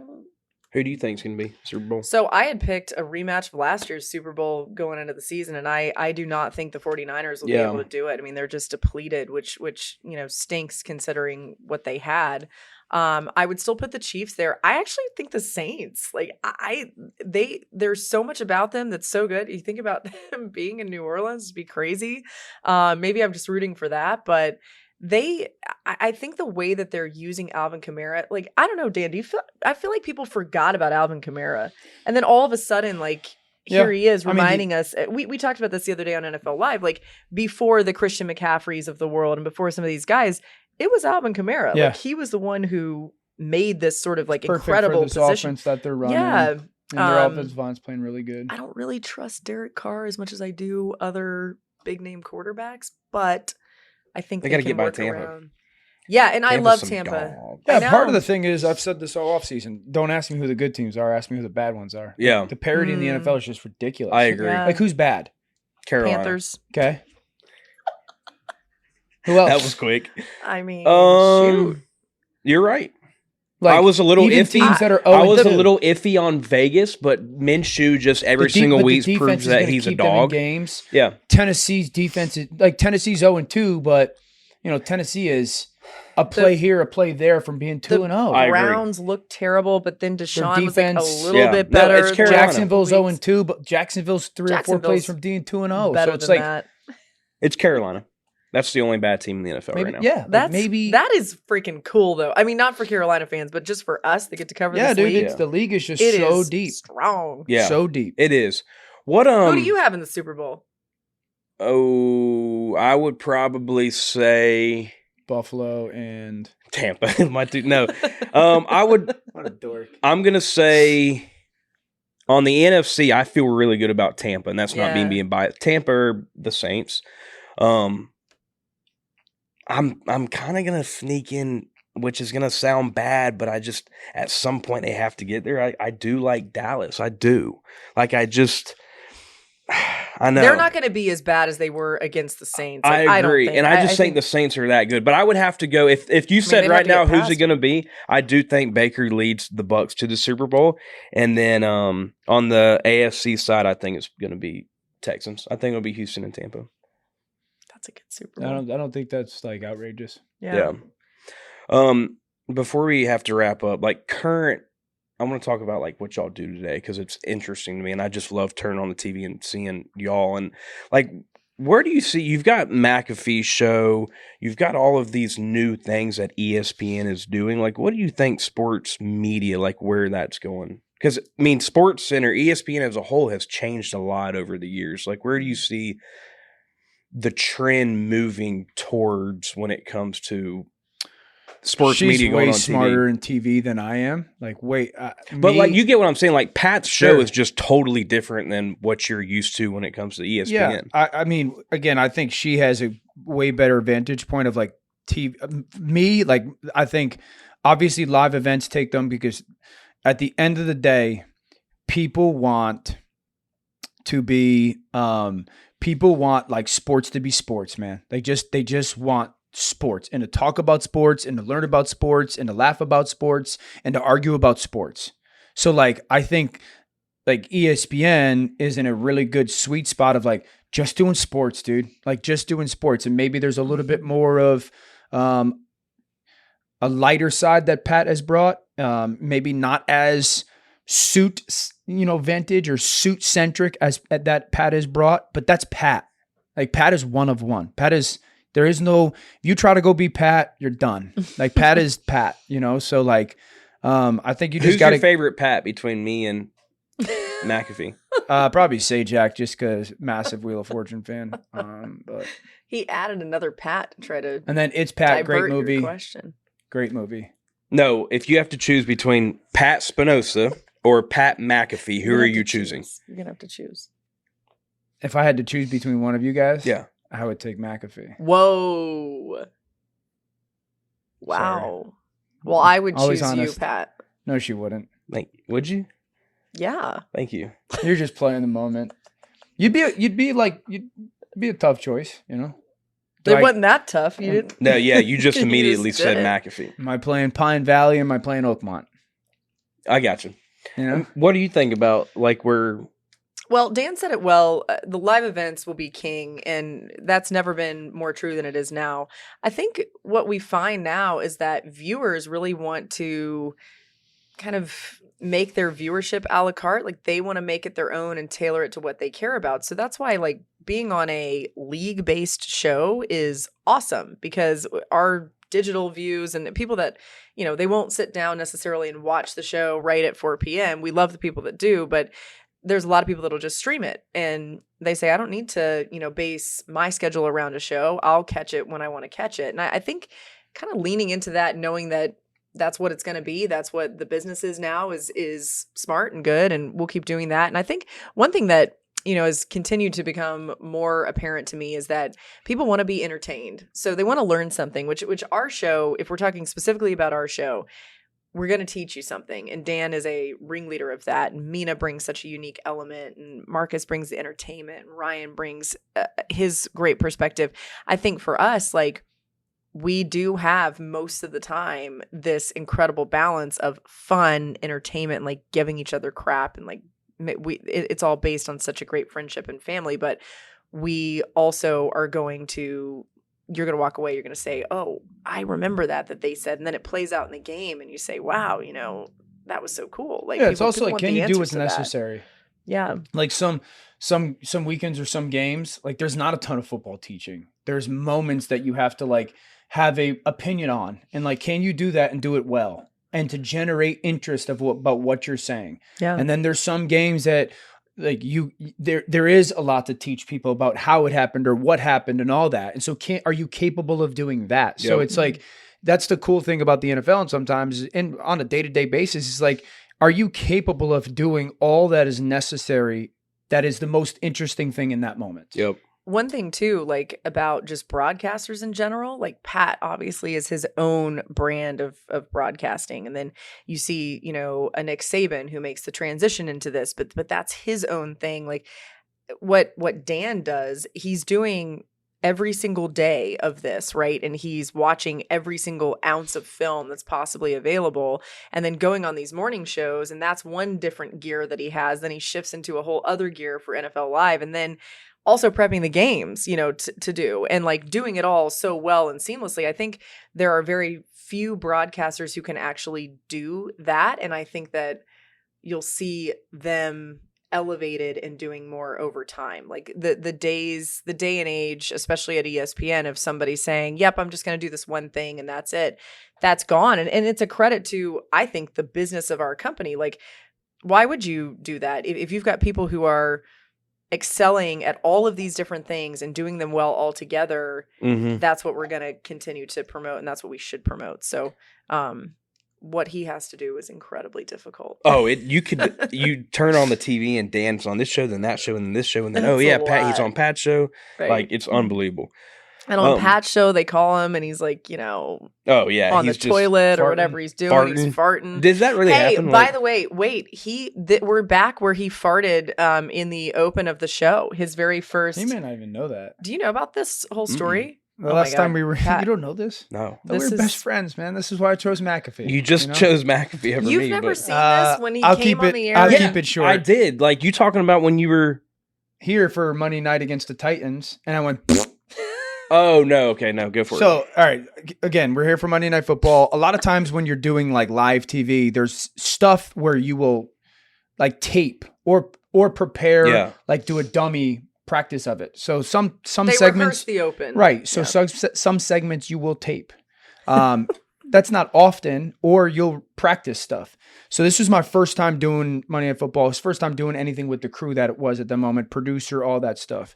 Who do you think is going to be Super Bowl? So I had picked a rematch of last year's Super Bowl going into the season, and I do not think the 49ers will be able to do it. I mean, they're just depleted, which stinks considering what they had. I would still put the Chiefs there. I actually think the Saints, like there's so much about them that's so good. You think about them being in New Orleans, it'd be crazy. Maybe I'm just rooting for that, but I think the way that they're using Alvin Kamara, like, I don't know, Dan, I feel like people forgot about Alvin Kamara. And then all of a sudden, like, here he is reminding us. We talked about this the other day on NFL Live, like before the Christian McCaffreys of the world and before some of these guys, it was Alvin Kamara. Yeah. Like he was the one who made this sort of like perfect incredible for this position offense that they're running. Yeah. And their offensive line's playing really good. I don't really trust Derek Carr as much as I do other big name quarterbacks, but I think they gotta can get by work Tampa. around. Yeah, and I love Tampa. Dogs. Yeah, part of the thing is I've said this all offseason. Don't ask me who the good teams are. Ask me who the bad ones are. Yeah. The parity in the NFL is just ridiculous. I agree. Yeah. Like, who's bad? Carolina. Panthers. Okay. Who else? That was quick. I mean, shoot. You're right. Like, I was a little even iffy. teams that are I was a 0-2. little iffy on Vegas, but Minshew just every single week proves that he's a dog. Games. Yeah. Tennessee's defense is like Tennessee's 0-2, but Tennessee is a play here, a play there from being 2-0. I agree. Browns looked terrible, but then Deshaun was like a defense- little bit better. No, it's Carolina. Jacksonville's 0-2, but Jacksonville's 3 or 4 plays from being 2-0. Better So it's than like, that. It's Carolina. That's the only bad team in the NFL maybe, right now. yeah, That's maybe. that is freaking cool though. I mean, not for Carolina fans, but just for us that get to cover Yeah, this dude, league. the league is just It so is deep. strong. Yeah. So deep. It is. What Who do you have in the Super Bowl? Oh, I would probably say Buffalo and Tampa. My dude. No. I would what a dork. I'm gonna say on the NFC, I feel really good about Tampa, and that's not me being biased. Tampa or the Saints. I'm kind of gonna sneak in, which is gonna sound bad, but I just at some point they have to get there. I do like Dallas. I do. Like I know They're not going to be as bad as they were against the Saints. Like, I agree, don't think. and I just think the Saints are that good. But I would have to go if you said they'd right have to now get who's past it going to be. I do think Baker leads the Bucs to the Super Bowl, and then on the AFC side, I think it's going to be Texans. I think it'll be Houston and Tampa. That's a good Super Bowl. I don't think that's like outrageous. Yeah. Before we have to wrap up, like I want to talk about like what y'all do today because it's interesting to me, and I just love turning on the TV and seeing y'all. And like, where do you see you've got McAfee's show, you've got all of these new things that ESPN is doing. Like, what do you think sports media, like where that's going? Because I mean, Sports Center, ESPN as a whole has changed a lot over the years. Like, where do you see the trend moving towards when it comes to sports media going on TV? She's way smarter in TV than I am. Like, but like, you get what I'm saying. Like, Pat's show is just totally different than what you're used to when it comes to ESPN. Yeah, I mean, again, I think she has a way better vantage point of like TV. Me, like, I think obviously live events take them because at the end of the day, people want to be people want like sports to be sports, man. They just want sports and to talk about sports and to learn about sports and to laugh about sports and to argue about sports. So like I think like ESPN is in a really good sweet spot of like just doing sports, dude. Like just doing sports. And maybe there's a little bit more of a lighter side that Pat has brought. Maybe not as suit, vintage or suit centric as that Pat has brought, but that's Pat. Like Pat is one of one. There is no, if you try to go be Pat, you're done. Like Pat is Pat, so like, I think you just got Who's your favorite Pat between me and McAfee? Probably Sajak, just because massive Wheel of Fortune fan. But he added another Pat to try to. And then It's Pat, great divert your movie. question. Great movie. No, if you have to choose between Pat Spinoza or Pat McAfee, who are you choosing? You're gonna have to choose. If I had to choose between one of you guys, Yeah, I would take McAfee. Whoa! Wow. Sorry. Well, I would Always choose honest. you, Pat. No, she wouldn't. would you? Yeah. Thank you. You're just playing the moment. You'd be a tough choice, It wasn't that tough. You didn't. No, yeah, you just You immediately just said did it. McAfee. Am I playing Pine Valley? Am I playing Oakmont? I got you. You know? What do you think about Well, Dan said it well. The live events will be king, and that's never been more true than it is now. I think what we find now is that viewers really want to kind of make their viewership a la carte. Like they want to make it their own and tailor it to what they care about. So that's why like being on a league-based show is awesome, because our digital views and the people that, they won't sit down necessarily and watch the show right at 4 p.m. We love the people that do, but there's a lot of people that'll just stream it and they say, I don't need to, base my schedule around a show. I'll catch it when I want to catch it. And I think kind of leaning into that, knowing that that's what it's going to be, that's what the business is now, is smart and good. And we'll keep doing that. And I think one thing that, has continued to become more apparent to me is that people want to be entertained. So they want to learn something, which our show, if we're talking specifically about our show, we're going to teach you something. And Dan is a ringleader of that. And Mina brings such a unique element. And Marcus brings the entertainment. And Ryan brings his great perspective. I think for us, like, we do have most of the time this incredible balance of fun, entertainment, and like giving each other crap. And like, it's all based on such a great friendship and family. But we also are going to, you're going to walk away, you're going to say, oh, I remember that they said, and then it plays out in the game and you say, wow, that was so cool. Like, yeah, it's also like, can you do what's that. necessary? Yeah. Like some weekends or some games, like there's not a ton of football teaching. There's moments that you have to like have a opinion on, and like, can you do that and do it well and to generate interest about what you're saying? Yeah. And then there's some games that like there is a lot to teach people about how it happened or what happened and all that. And so are you capable of doing that? So it's like, that's the cool thing about the NFL. And sometimes on a day-to-day basis, it's like, are you capable of doing all that is necessary? That is the most interesting thing in that moment. Yep. One thing too, like about just broadcasters in general, like Pat obviously is his own brand of broadcasting. And then you see, a Nick Saban who makes the transition into this, but that's his own thing. Like what Dan does, he's doing every single day of this, right? And he's watching every single ounce of film that's possibly available and then going on these morning shows. And that's one different gear that he has. Then he shifts into a whole other gear for NFL Live. And then also prepping the games, to do, and like doing it all so well and seamlessly. I think there are very few broadcasters who can actually do that. And I think that you'll see them elevated and doing more over time. Like the day and age, especially at ESPN, of somebody saying, yep, I'm just going to do this one thing and that's it. That's gone. And it's a credit to, I think, the business of our company. Like, why would you do that? If you've got people who are excelling at all of these different things and doing them well all together, that's what we're going to continue to promote, and that's what we should promote. So what he has to do is incredibly difficult. Oh, you turn on the TV and Dan's on this show, then that show, and then this show, and then That's Pat, a he's lot. on Pat's show. Right. Like, it's unbelievable. And on Pat's show, they call him, and he's like, oh yeah, on he's the toilet or farting. whatever he's doing. He's farting. Does that really happen? Hey, by the way, wait, we're back where he farted in the open of the show. His very first. He may not even know that. Do you know about this whole story? The last time we were, you don't know this? No. We were best friends, man. This is why I chose McAfee. You just chose McAfee over me. You've never seen this when he came on the air? I'll keep it short. I did. Like, you talking about when you were here for Monday night against the Titans, and I went, oh, no. Okay, no, go for it. So, all right. Again, we're here for Monday Night Football. A lot of times when you're doing like live TV, there's stuff where you will like tape or prepare, like do a dummy practice of it. So some they segments, rehearse the open. right? So some segments you will tape. That's not often, or you'll practice stuff. So this was my first time doing Monday Night Football. It was first time doing anything with the crew that it was at the moment, producer, all that stuff.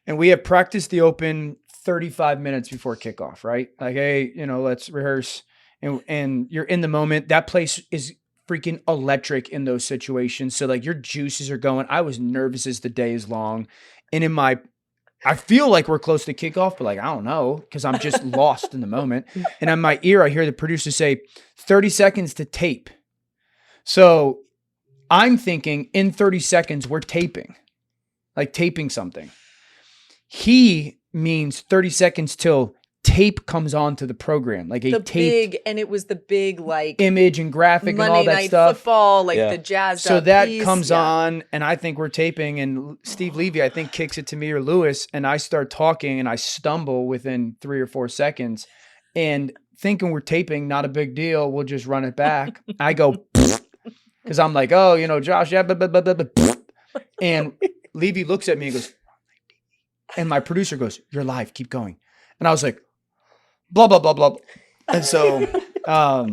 And we had practiced the open 35 minutes before kickoff, right? Like, hey, let's rehearse. And you're in the moment. That place is freaking electric in those situations. So like your juices are going. I was nervous as the day is long. And I feel like we're close to kickoff, but like, I don't know, because I'm just lost in the moment. And in my ear, I hear the producer say 30 seconds to tape. So I'm thinking in 30 seconds, we're taping something. He means 30 seconds till tape comes onto the program, like a tape. And it was the big like image and graphic Monday and all that Night stuff. Football, like the jazzed so up that piece. comes on, and I think we're taping, and Steve Levy, I think, kicks it to me or Lewis, and I start talking, and I stumble within 3 or 4 seconds, and thinking we're taping, not a big deal. We'll just run it back. I go because I'm like, oh, Josh, yeah, blah, blah, blah, blah, blah. And Levy looks at me and goes, and my producer goes, "You're live, keep going." And I was like, blah, blah, blah, blah. And so, I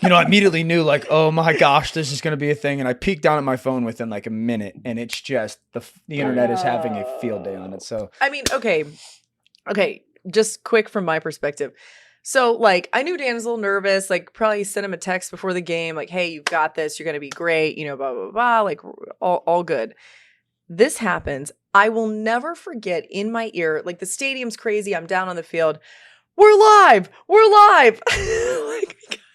immediately knew like, oh my gosh, this is going to be a thing. And I peeked down at my phone within like a minute, and it's just the internet is having a field day on it. So, I mean, okay. Just quick from my perspective. So like, I knew Dan was a little nervous, like probably sent him a text before the game. Like, hey, you've got this. You're going to be great. Blah, blah, blah. Like all good. This happens. I will never forget in my ear, like the stadium's crazy. I'm down on the field. We're live. Like,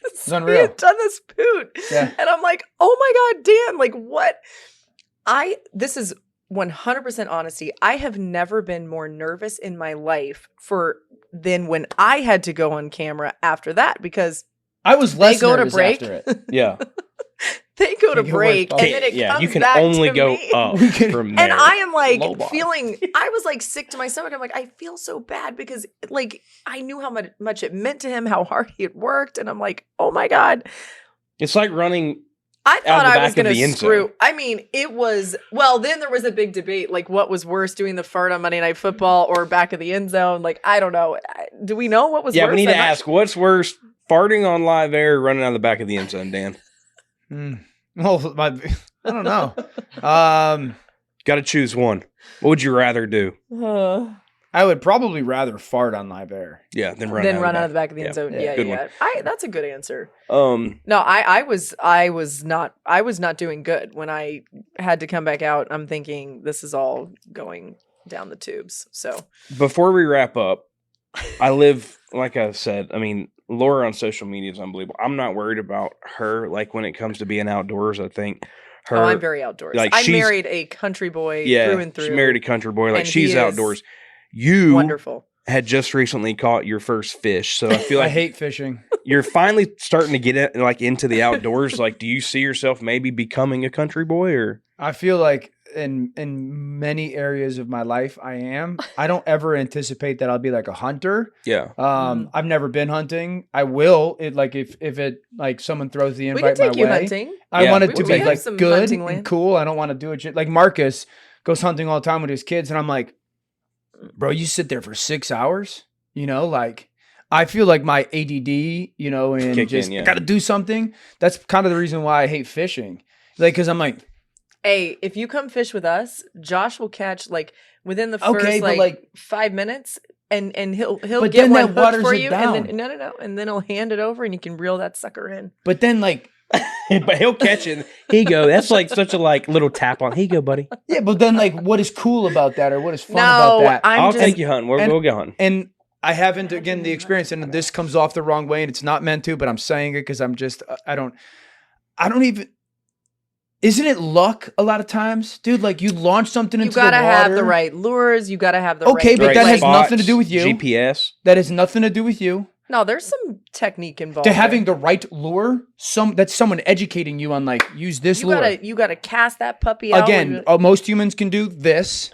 it's unreal. We had done this poot. Yeah. And I'm like, oh my God, Dan, like what? This is 100% honesty. I have never been more nervous in my life than when I had to go on camera after that, because I was less nervous break. after it. Yeah. They go to break, and then it comes you can back only to go me. up from there. And I am like I was like sick to my stomach. I'm like, I feel so bad because like I knew how much it meant to him, how hard he had worked. And I'm like, oh my God. It's like running. I thought I was going to screw. I mean, it was, well, then there was a big debate, like what was worse, doing the fart on Monday Night Football or back of the end zone? Like, I don't know. Do we know what was worse? Yeah, we need to ask, what's worse, farting on live air or running out of the back of the end zone, Dan? Well, I don't know. Got to choose one. What would you rather do? I would probably rather fart on live air. Yeah, than run out of the back of the end zone. Yeah. That's a good answer. No, I was not doing good when I had to come back out. I'm thinking this is all going down the tubes. So before we wrap up, I live, like I said, I mean, Laura on social media is unbelievable. I'm not worried about her. Like when it comes to being outdoors, I think her. Oh, I'm very outdoors. Like I married a country boy through and through. She married a country boy. Like she's outdoors. You wonderful. Had just recently caught your first fish, so I feel like I hate fishing. You're finally starting to get into the outdoors. Like, do you see yourself maybe becoming a country boy, or? I feel like in many areas of my life, I am. I don't ever anticipate that I'll be like a hunter. Yeah. I've never been hunting. I will. If it like someone throws the invite my way. We can take you hunting. I want it to be like good and cool. I don't want to do it like Marcus goes hunting all the time with his kids, and I'm like, bro, you sit there for 6 hours, like I feel like my ADD, and I got to do something. That's kind of the reason why I hate fishing. Like, cause I'm like, hey, if you come fish with us, Josh will catch like within the first 5 minutes and he'll get one hooked for you. And then, no. And then he'll hand it over and you can reel that sucker in. But then like, but he'll catch it. He go. That's like such a like little tap on. He go, buddy. Yeah, but then like, what is cool about that, or what is fun about that? I'll take you hunting. We'll go hunting. And I haven't again the experience, and this comes off the wrong way, and it's not meant to, but I'm saying it because I'm just I don't even. Isn't it luck a lot of times, dude? Like you launch something into the water. You gotta have the right lures. You gotta have the okay, right. but that has spots, nothing to do with you. GPS. That has nothing to do with you. No, there's some technique involved. To having the right lure, that's someone educating you on like use this lure. You gotta cast that puppy out. Again, most humans can do this.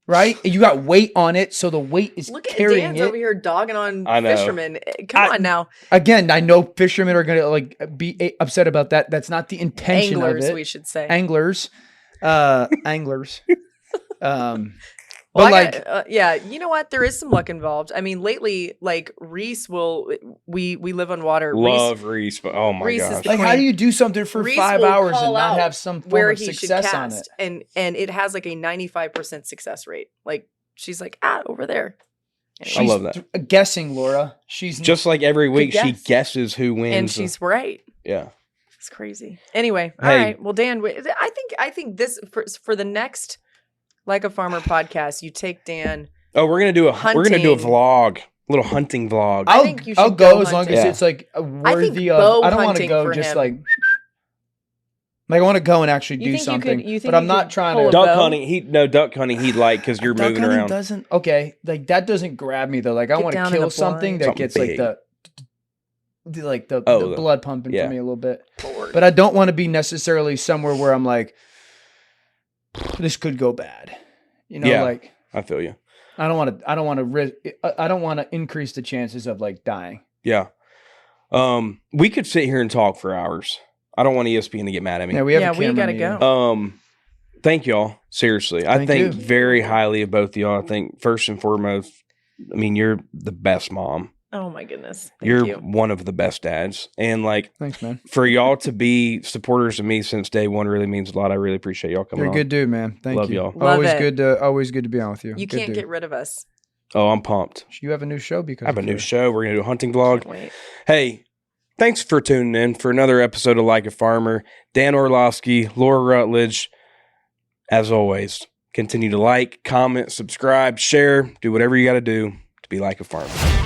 Right? You got weight on it, so the weight is Look at carrying Dan's it. over here dogging on I know. fishermen. Come on now. Again, I know fishermen are gonna like be upset about that. That's not the intention Anglers, of it. we should say. Anglers. Anglers. Well, But yeah, you know what? There is some luck involved. I mean, lately, like Reese we live on water. Love Reese, but oh my Reese is gosh. the like, how do you do something for Reese 5 will hours call and not out have some form where of he should success on it? cast, and it has like a 95% success rate. Like she's like over there. I love that. Guessing, Laura. She's Just like every week, she guess. guesses who wins. And she's right. Yeah. It's crazy. Anyway, all Hey. right. Well, Dan, I think this for the next Like a Farmer podcast, you take Dan. Oh, we're gonna do a vlog, a little hunting vlog. I think you should I'll go as long hunting. as Yeah. it's like I think worthy bow of. I don't want to hunting go for just him. like I want to go and actually do something. but but I'm not trying to. Duck hunting, duck hunting he'd like because you're Duck moving hunting around. doesn't like that doesn't grab me though. Like I Get want to down in kill a something blind. that Something gets big. like the Oh, blood pumping yeah. for me a little bit. Lord. But I don't want to be necessarily somewhere where I'm like, this could go bad. You know, Yeah. like I feel you. I don't want to risk. I don't want to increase the chances of like dying. Yeah. We could sit here and talk for hours. I don't want ESPN to get mad at me. Yeah, we have a we camera gotta meeting. go. Thank y'all. Seriously. I Thank think you. very highly of both of y'all. I think first and foremost, I mean, you're the best mom. Oh my goodness. Thank You're you. one of the best dads. And like Thanks, man. for y'all to be supporters of me since day one really means a lot. I really appreciate y'all coming You're a on. good dude, man. Thank Love you. y'all. Love always it. always good to be on with you. You Good can't dude. get rid of us. Oh, I'm pumped. You have a new show because I have a of new her. show. We're going to do a hunting vlog. Can't wait. Hey, thanks for tuning in for another episode of Like a Farmer. Dan Orlovsky, Laura Rutledge. As always, continue to like, comment, subscribe, share, do whatever you got to do to be like a farmer.